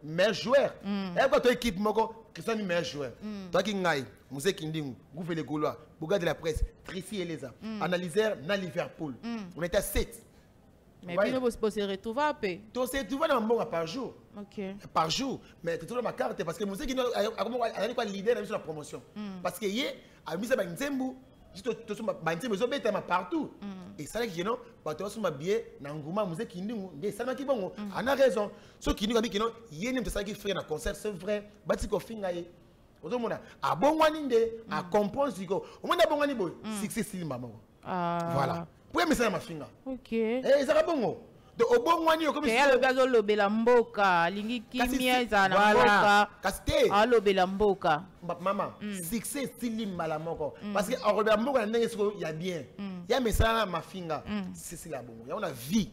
meilleur joueur et quand équipe moko Christian meilleur joueur toi qui ngai monsieur qui ndingu gouverne les Gaulois bourgade de la presse Tracy Eleza analyseur na Liverpool on était à 7. Mais puis nous se retrouver un peu. Tu sais, tu vas dans mon par jour. Ok. Par jour. Mais tu trouves ma carte parce que monsieur qui a quoi l'idée sur la promotion. Parce que hier, à mis ça dans Nzembu, juste tu sur ma Nzembu, ils ont partout. Et ça qui non, bah tu sur ma billet, n'anguma monsieur qui nous, des ça qui bon, on a raison. Ce qui nous a dit que non, hier nem ça qui fait un concert, c'est vrai. Bati ko fingaye. Otomona, a bon waninde, a comprendre siko. Au moins bon wani boy, succès si maman. Voilà. Pour me ça ma finga. Ok. Eh ça va bon. De au bon wani comme ça. Le gazo lobela mboka, lingi kimia za na mboka. Kasté. Ah lobela mboka. Maman, succès style mbala moko parce que en robert mboka ndenge siko ya bien. Ya me ça ma finga. C'est la bon. Ya on a vie.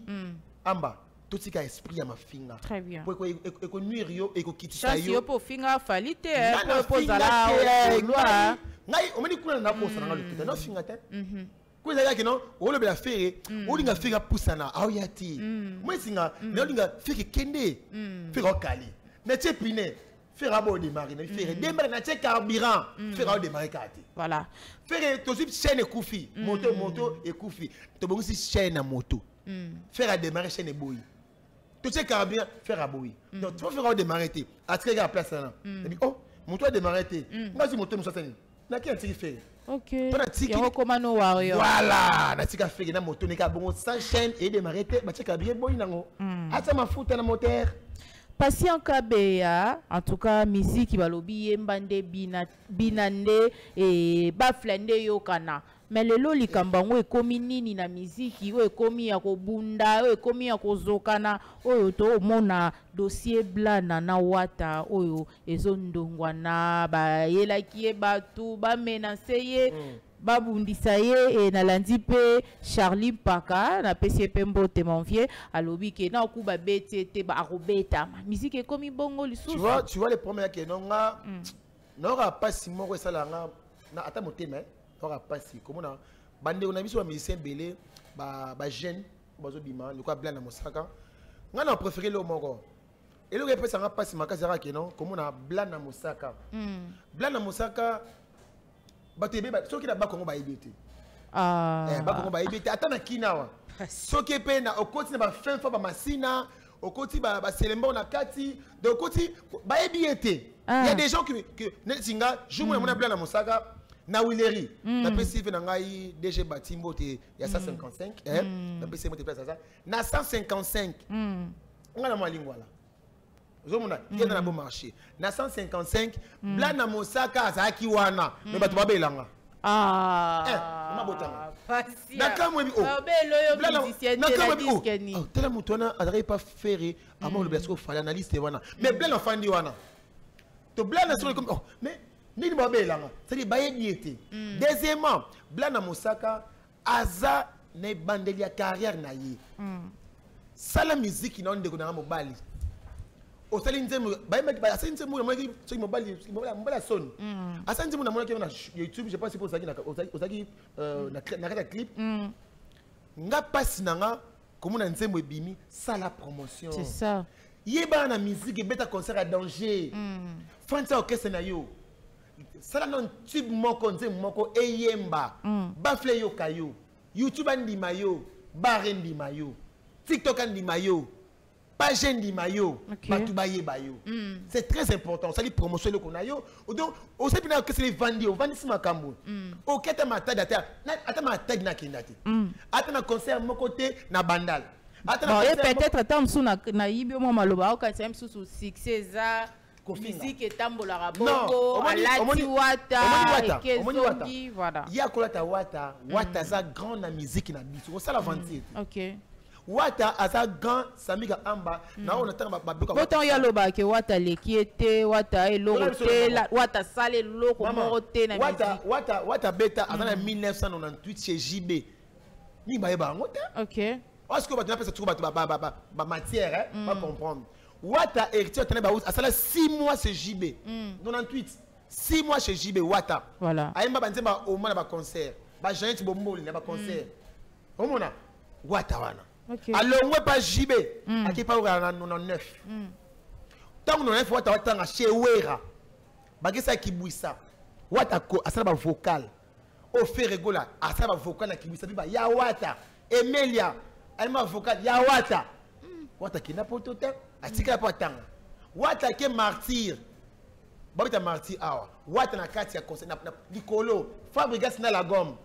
Amba. Tout ce qui a esprit à ma finga. Très bien. Pour que nuire yo et que quitte ça yo. Chassi pour finga falite pour poser là. Gloire. Ngai on me dit kuna na ko sana ngalo tuta. No finga te. Quoi ça que non on le faire on linga faire poussana aoyati moi singa ne linga faire kende faire okali na tepine faire abo démarrer na faire démarrer na tche carburant faire abo démarrer kati voilà faire to chaîne koufi moto et koufi to bon si chaîne à moto faire à démarrer chaîne boy to tche carburant faire abo donc tu vas faire abo démarrer te à ce que place là et puis oh moto a démarrer te moi si moto nous ça na qui a tiré faire. Ok. Voilà. Na tika fege na moto ne ka bongo sans chaîne et démarrer te ba tika bien boy nango. Ata mafuta na moteur. Patient Kabea, en tout cas musique balobi yembande binande et baflande yokana. Mais le loli kambango ekomi nini na musique o ekomi ya kobunda o ekomi ya kozokana oyo to mona dossier blana na wata oyo ezondongwa na ba yelaki e batu ba menace ye babundisa ye e na landi pe Charlie Paka na PCP Mbote Monvier alobi ke na okuba beti te ba arobeta musique ekomi bongo lisusu. Tu vois les premiers qui nonga n'aura pas si moko salanga na ata motema n'aura pas si comment na bande on a biso musicien belé ba jeune bazo bima le quoi blanc na mosaka ngana préféré le moko et le repère ça pas si makazara ke non comment na blanc na mosaka blanc na mosaka batebe ba soki na ba kongo ba ibete ba kongo ba ibete ata na kinawa soki pe na okoti na ba fin fa ba masina okoti ba selemba na kati de okoti ba ibete il y a des gens qui netinga jour mo na blanc na mosaka na wileri na PCV na ngai DG Batimbo te ya 155 na PCV te place ça na 155 ngana malingwa la zomona qui est dans le bon marché na 155 blanc na mosaka azaki wana mais batu babelanga mabotanga nakamwe bi tela mutu wana azaki pas faire avant le biasco fallait analyste wana mais blanc na fandi wana to blanc na sur comme mais nini babelanga c'est-à-dire bayebiete deuxièmement blanc na mosaka aza ne bandeli ya carrière na ye sala musique na ndeko na mobali osali nzemu bayemaki asali nzemu na mwaki soki mobali son asali nzemu na mwaki na YouTube je pense pour ça osaki na kata clip nga passe nanga komona nzemu ebimi sala promotion c'est ça yeba na musique beta concert à danger fansa orchestre na yo sala non tube moko nzemu moko eyemba bafle yo kayo YouTube andima yo bare ndima yo TikTok andima yo page ndima yo batu bayeba yo c'est très important ça li promotion le konayo donc on sait bien que c'est les vandi on vandi sima kambo o keta matadi ata matadi na kindati ata na concert moko te na bandal ata na peut-être tant sous na yibio mo maloba o ka c'est sous succès za musique etambola bongo alati wata voilà ya kolata wata za grand na musique na biso ça la venti OK Wata aza grand Samika amba na on attend ba beko. Botan ya loba ke wata leki ete wata elorote wata sale loko morote na musique. Wata beta en 1998 chez JB. Ni ba eba ngota. OK. Parce que maintenant ça trouve ba matière hein, pas comprendre. Wata héritier tene ba a sala 6 mois chez JB. 98. 6 mois chez JB Wata. Voilà. Aïma banzema au moins ba concert. Ba Jeanette Bomboli na ba concert. Omona Wata wana. OK. Alors on pas JB. Aki pa ora 99. Tant 99 Wata tanga chez Wera. Ba kisa kibwisa. Wata ko asala ba vocal. O Ferregola asala ba vocal na kibwisa biba ya Wata. Emelia aïma vocal ya Wata. Wata kina potota atika pa tanga. Wata ke martyr. Babita martyr awa. Wata na kati ya concert na Nicolo. Fabrigas na la gomme.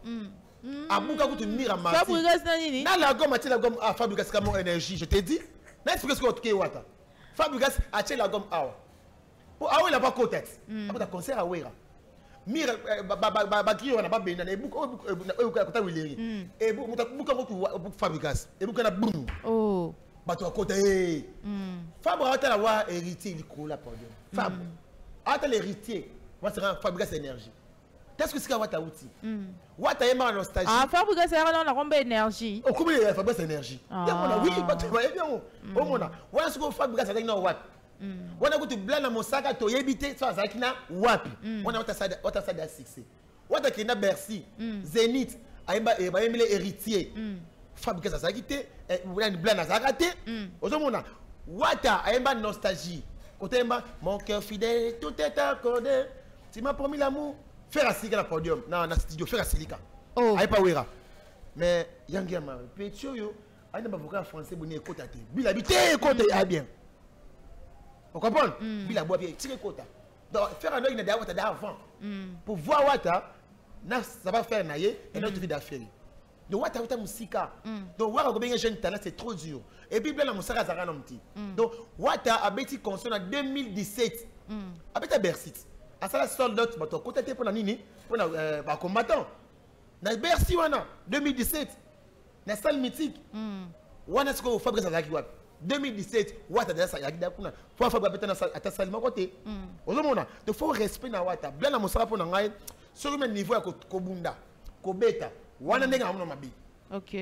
Abuka kutu mira martyr. Fabrigas na nini? Na la gomme atie la gomme à Fabrigas comme énergie. Je t'ai dit. N'explique ce que tu Wata. Fabrigas atie la gomme awa. Pour awa il a pas côté. Babita concert awera. Mira bakio na babena na ebuka kota wileri. Ebu mutabuka kutu Fabrigas. Ebuka na boum. Oh. Bato à côté. Fabre a la wa héritier Nicolo la podium. Fabre. Attends l'héritier, moi c'est un Fabrigas énergie. Qu'est-ce que c'est qu'un Wata outil? Wata est ma nostalgie. Ah, Fabrigas c'est un rombe énergie. Oh, comment il y a Fabrigas énergie? Oui, tu vois bien. Oh mon a. Voilà ce que Fabrigas avec nous Wata. On a goûté blanc dans mon sac à toi éviter ça avec na Wapi. On a Wata ça de succès. Wata qui na Bercy, Zénith, aïba et les héritiers. Fabrigas ça quitté, blanc ça raté. Au mon a. Wata aïba nostalgie. Côté mon cœur fidèle, tout est accordé. Tu m'as promis l'amour. Faire à Silika la podium. Non, dans le studio, faire à Silika. Oh. Aïe pas ouera. Mais Yangi Amar, Pétio yo, aïe n'a pas avocat français bonnet côté à te. Bila habité côté à bien. On comprend? Bila bois bien, tire côté. Donc faire un oeil n'a d'avant. Pour voir Wata, ça va faire naïe et notre vie d'affaires. Donc Wata musika. Donc voir combien jeune talent c'est trop dur. Et puis blanc musaka zara nomti. Donc Wata a bêti conscient en 2017. A bêti Bercy. A ça la soldat bato côté pour la nini pour la combattant. Na Bercy wana 2017. Na salle mythique. Wana ce que Fabrice Azaki wat. 2017 Wata déjà ça yakida kuna. Faut Fabrice bêta na ta salle ma côté. Ozomona. Donc faut respect na Wata. Blanc musaka pour na ngai sur le niveau ya kobunda. Kobeta. Wana ndenga amuna mabi. OK.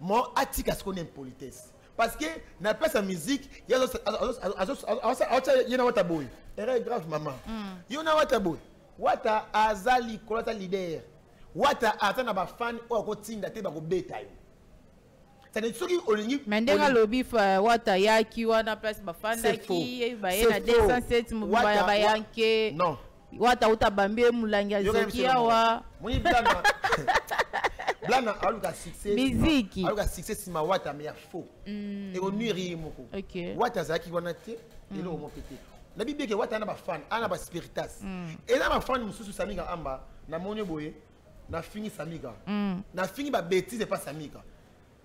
Moi atika ce qu'on aime politesse parce que na pas sa musique il y a Wata boy. Erreur grave maman. Yona Wata boy. Wata azali kolata leader. Wata atana ba fan o ko tinda te ba ko beta yo. Ça ne soki olingi Mendenga lobby Wata yaki wana place ba fanda ki ba yena 207 mubaya ya bayanke. Non. Wata utabambie mulangi zoki yawa. Muni blana. Blana aluka succès. Musique. Aluka succès si ma Wata mais ya faux. Et on nuiri moko. OK. Wata zaki wana te et lo mo pété. Na bibi ke Wata na ba fan, ana ba spiritas. Et na ba fan mususu Samika amba na monyo boye na fini Samika. Na fini ba bêtise pas Samika.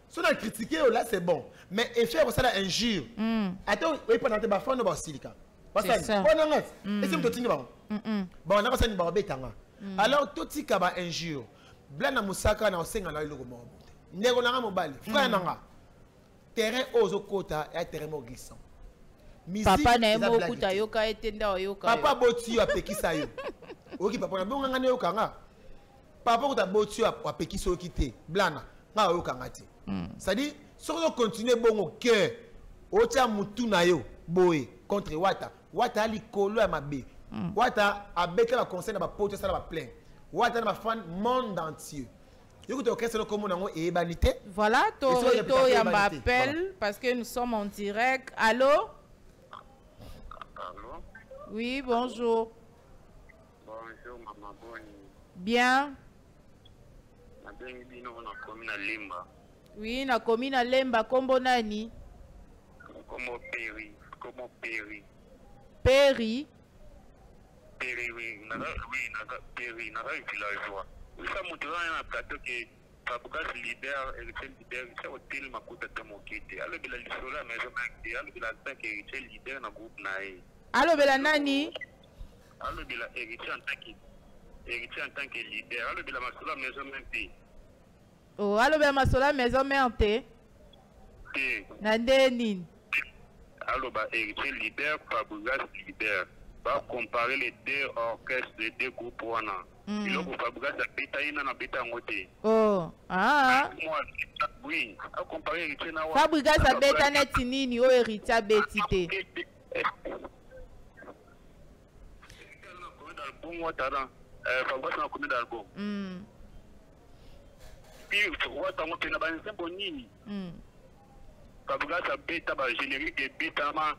Si on a critiqué là c'est bon, mais et faire ça la injure. Attends, oui pendant te ba fan no ba Silika. Parce que bon ngat. Et c'est me tini ba. Bon na ba sani ba betanga. Alors tout tika ba injure. Blana musaka na osenga na iloko mo. Ndeko na mobali. Frère nanga. Terrain ozo kota et terrain mo glissant. Papa na emo kuta yoka etenda yoka. Papa boti yo apekisa yo. Oki papa na bonga ngane yoka nga. Papa kuta boti yo apekisa yo kite. Blana nga yoka ngati. Ça dit si on continue bon au cœur, otia mutu na yo boy contre Wata. Wata ali kolo ya mabe. Wata a bête la conseil na ba pote ça na ba plein. Wata na ba fan monde entier. Écoute, ok, c'est le commun et banité. Voilà, Torito ya m'appelle parce que nous sommes en direct. Allô? Allô? Oui, bonjour. Bonjour, maman Boni. Bien. Oui, na commune Lemba, kombo nani? Comment Péri? Comment Péri? Péri? Péri, oui, naga Péri, naga villageois. Ça montre un plateau qui Fabrice leader, héritier leader, ça hôtel makuta tamokite. Alors bila lisola maison banque, alors bila tant héritier leader na groupe nae. Alors bila nani? Alors bila héritier en tant que leader, alors bila masola maison banque. Oh, alors bila masola maison banque. héritier. Nandeni. Alors, héritier leader, Fabregas leader. Va comparer les deux orchestres, les deux groupes. Il y a Fabregas a bétaïna na béta ngote. Oh, ah. Oui, à comparer héritier na. Fabregas a béta netinini, o héritier a bétité. Fabregas a combien d'albums? Puis, Wata ngote na banzembo nini? Fabregas a béta ba générique de béta ma.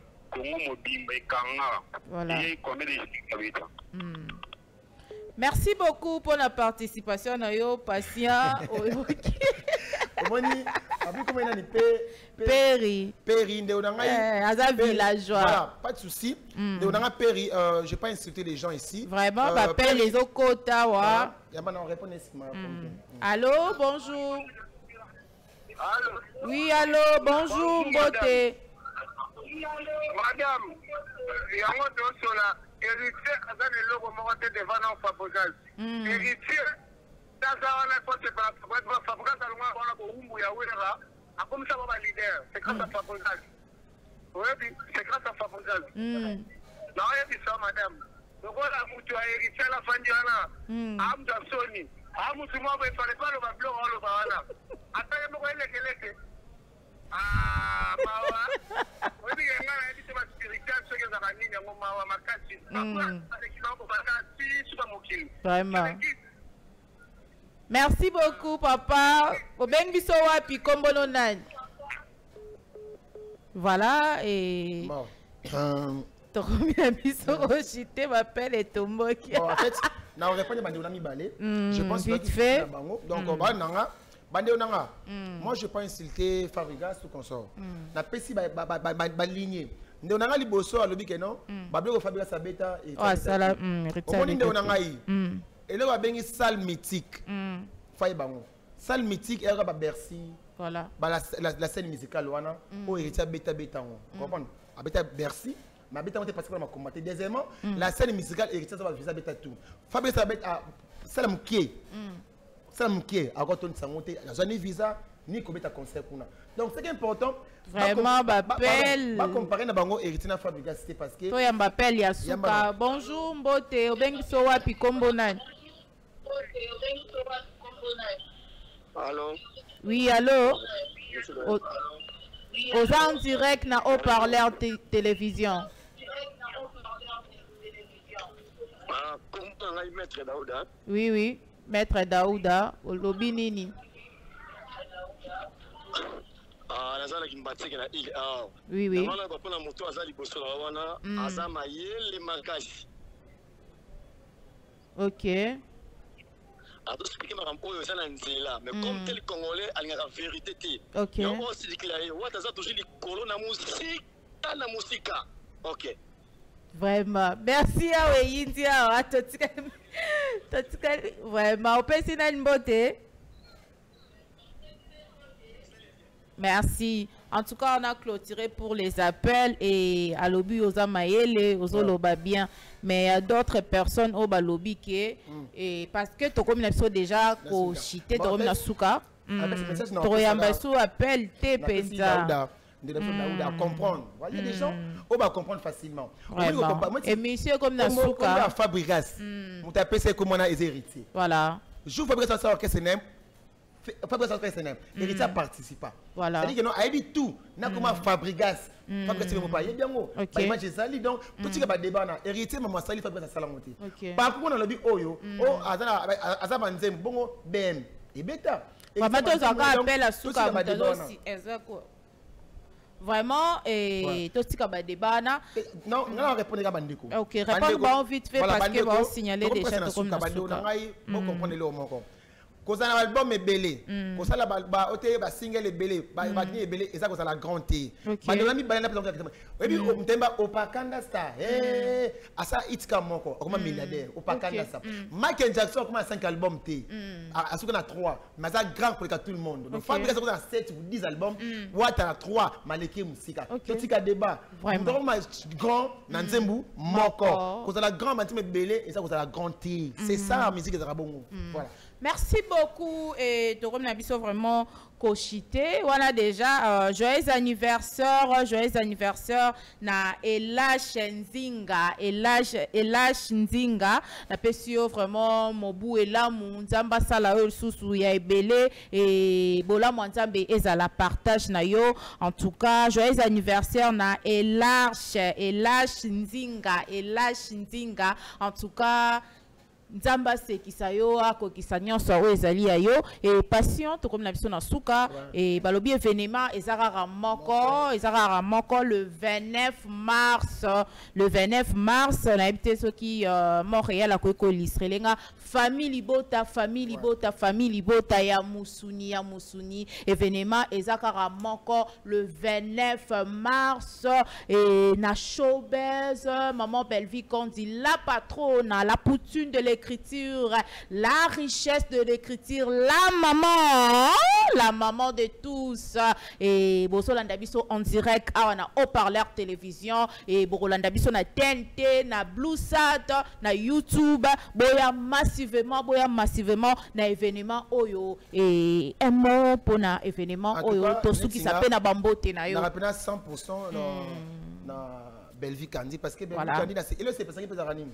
Voilà. Merci beaucoup pour la participation. Patient. Péri. Péri, villageois. Voilà, pas de souci. Péri, je n'ai pas insulté les gens ici. Vraiment, m'appelle les Okota. Allô, bonjour. Allô. Oui, allô, bonjour, Mbote. Madame, il y a un autre sur la héritier avec le logo monté devant nos Fabregas. Héritier, dans un poste de Fabregas, on a un Yaouira, a comme ça, on va leader. C'est grâce à Fabregas. Oui, c'est grâce à Fabregas. Non, il y a dit ça, madame. Donc, on a un héritier à la fin du an. Amda Sony. Amutu moi, il fallait pas le blanc, le bavana. Attends, moi, il est ah, mawa. Oui, il y a un héritier spirituel, ceux qui ont gagné, il y a un mawa makasi. Vraiment. Merci beaucoup, papa. Voilà, et... m'appelle et Tomboki. En fait, je pense vite fait. Donc, moi, je ne vais pas insulter Fabregas ou consort. La PSI va ligner. Nous avons dit que non, Fabregas a bêta et et là, on a une salle mythique. Salle mythique, elle va Bercy. Voilà. La scène musicale, on a héritier bêta bêta. Comprends? À bêta Bercy. Ma bêta, on est passé pour ma combattre. Deuxièmement, la scène musicale, héritier, ça va visa bêta tout. Fabregas a bêta, salle moukier. Salle moukier, à côté de sa montée, il n'y a jamais visa, ni combien de concert. Donc, c'est important. Vraiment, m'appelle. Pas comparer na bango héritier na Fabregas, c'est parce que. Toi, m'appelle Yasuka. Bonjour, Mbote. Obengi sowa pi kombo nani. Allô? Oui, allô? Aux en direct na haut-parleur télévision. Comment on Maître Daouda? Oui, oui. Maître Daouda. Au lobby nini. Oui, oui. Ok. Mais comme tel Congolais, il y a la vérité. Ok. Ok. Vraiment. Merci à India. Vraiment. On peut essayer une beauté. Merci. En tout cas, on a clôturé pour les appels et à l'objet aux Amaïle, aux Oloba bien. Mais il y a d'autres personnes au Balobi qui et parce que tu comme l'as déjà cochité, tu comme la souka. Tu appel TPSA. Comprendre. Il y a des gens qui vont comprendre facilement. Et monsieur comme la souka. Fabregas. On t'appelle c'est comme on a héritier. Voilà. Je Fabregas ça orchestre nem. Fabregas héritier participe. Voilà. C'est-à-dire que non, il dit tout. Na comment Fabregas. Fabregas c'est pas bien go. Par image ça donc tout ce qui va débat na héritier maman sali Fabregas ça la monter. Par contre on a le dit oyo, azaba nzem bongo ben. Et bêta. Maman toi ça appelle à souka aussi exactement. Vraiment, et tout ce qui va débat. Non, on répond à Bandeko. Ok, répondons vite fait parce que vous signalez des chats comme ça. On comprend le mot. Quand on a l'album est belé, quand on a le single est belé, est belé, et ça c'est la grande T. On a mis banana pour exactement. Et puis on t'aime au Pakanda star. Asa itka moko, comme un milliardaire au Pakanda star. Michael Jackson comme 5 albums T. À ce qu'on a 3, mais ça grand pour tout le monde. Donc Fabregas on a 7 ou 10 albums, Wata a 3, Maleke Musika. Tout ce débat. Vraiment grand Nanzembu moko. Quand on a grand Matime belé et ça c'est la grande T. C'est ça la musique de Rabongo. Voilà. Merci beaucoup et Torom Nabiso vraiment cochité. Voilà déjà joyeux anniversaire na Elash Nzinga, Elash Nzinga. Na pesio vraiment mobu ela munzamba sala yo susu ya ebele et bola mwanzambe ezala partage na yo. En tout cas, joyeux anniversaire na Elash Nzinga. En tout cas, Nzamba se kisayo ako kisanyoso o ezali ya yo et passion to comme na biso na suka et balobi événement ezara moko le 29 mars na habité ce qui Montréal a ko lisrelenga famille bota ya musuni événement ezara moko le 29 mars et na showbiz maman Belleville Kondi la patronne la poutine de l'écriture, la richesse de l'écriture, la maman de tous. Et Bosolanda Biso en direct à haut-parleur télévision et Borolanda Biso na TNT, na Bluesat, na YouTube, boya massivement na événement Oyo et un mot pour na événement Oyo to ceux qui s'appelle na bambote na yo. Na rappela 100% na Belleville Kandi parce que Belleville Kandi et là c'est parce qu'il peut ramener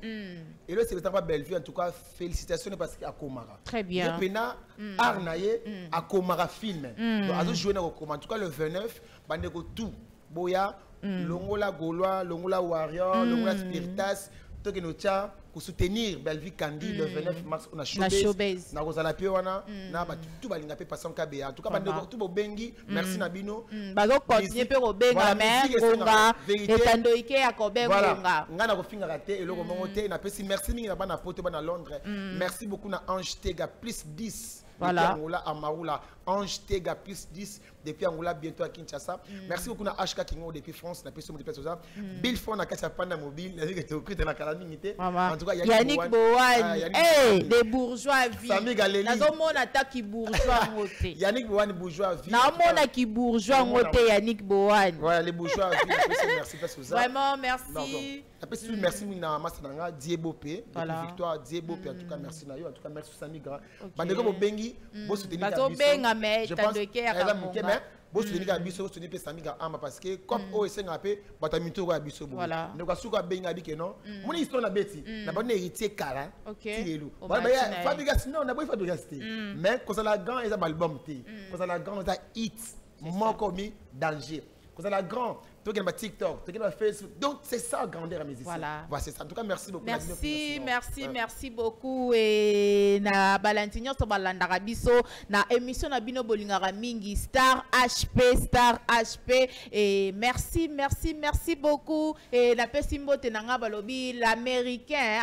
et là c'est pas Belleville en tout cas félicitations parce qu'il a Komara très bien et pena Arnaye a Komara film donc à jouer en tout cas le 29 bandeko tout boya longola Gaulois longola Warrior longola Spiritas to que nous tient pour soutenir Belleville Kandi le 29 mars on a showbiz na Rosala Piwana na ba tout balinga pe passer en KBA en tout cas bandeko tout bobengi merci Nabino bazo continuer pe robenga mais ngonga etando ike ya kobenga ngana ko finga raté et le romongo te na pesi merci mingi na bana poto bana Londres merci beaucoup na Ange Tega plus 10 voilà Angola Amaroula Ange Tega plus 10 depuis Angola bientôt à Kinshasa merci beaucoup na HK Kingo depuis France na pesi mo depuis ça Bill Fon na kasa panda mobile na que tu na calamité en tout cas Yannick Bowan des bourgeois vie nazomona ta ki bourgeois ngote Yannick Bowan bourgeois vie namona ki bourgeois ngote Yannick Bowan voilà les bourgeois vie merci parce que ça vraiment merci merci na masananga Diebope Victoire Diebope en tout cas merci na yo en tout cas merci Sami Grand bandeko bobengi bo soutenir bazo benga mais tandoke ya kamonga bo soutenir ka biso soutenir pe Sami Grand ama parce que comme o esenga pe batamito ka biso bo ne ka suka benga bi ke non mon histoire na beti na ba héritier kala tilelu ba ya fabrication non na bo fabrication mais quand ça la grand et ça album te quand ça la grand ça hit moko mi danger quand ça la grand tu as TikTok, tu as Facebook. Donc, c'est ça, grandeur à mes ici. Voilà. Voilà, c'est ça. En tout cas, merci beaucoup. Merci beaucoup. Et na balantinyo to balandara biso na émission na bino bolingara mingi Star HP et merci beaucoup et la pesimbo tenanga balobi l'américain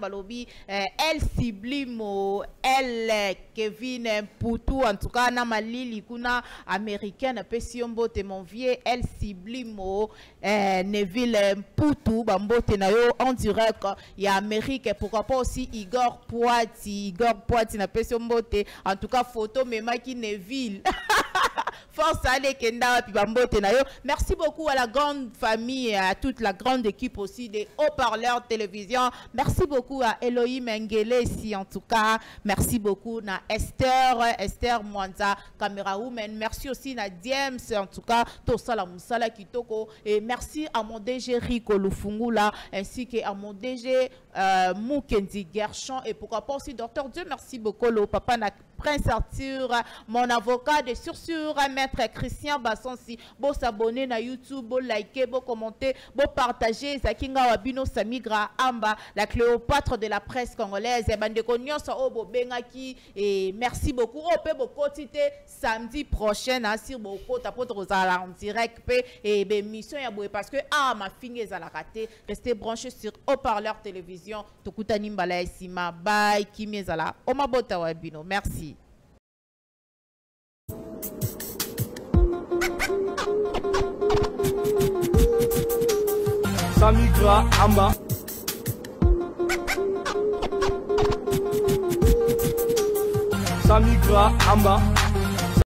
balobi El Siblimo El Kevin Poutou en tout cas na malili kuna américain na pesimbo te mon vieux El Siblimo Neville Poutou bambote na yo en direct il y a Amérique et pourquoi pas aussi Igor Poiti na pesimbote en tout cas photo memaki Neville force aller kenda pi bambote na yo. Merci beaucoup à la grande famille et à toute la grande équipe aussi des haut-parleurs télévision. Merci beaucoup à Elohim Engele ici en tout cas. Merci beaucoup à Esther Mwanza caméra woman. Merci aussi à James en tout cas Tosala Musala Kitoko et merci à mon DG Rico Lufungula ainsi que à mon DG Mukendi Gershon et pourquoi pas aussi Docteur Dieu merci beaucoup le papa na Prince Arthur, mon avocat de sursure, maître Christian Bassonsi, bon s'abonner na YouTube, bon liker, bon commenter, bon partager, Zakinga Wabino Samigra Amba, la Cléopâtre de la presse congolaise, et bandeko nyonso obo bengaki et merci beaucoup. On peut beaucoup titer samedi prochain sur beaucoup tapote rozala en direct et mission ya boue parce que ma fille est à la raté. Restez branchés sur haut-parleur télévision. Tokutani mbala esima bye kimi ezala. Oma bota wabino. Merci. Samigra Amba. Samigra Amba.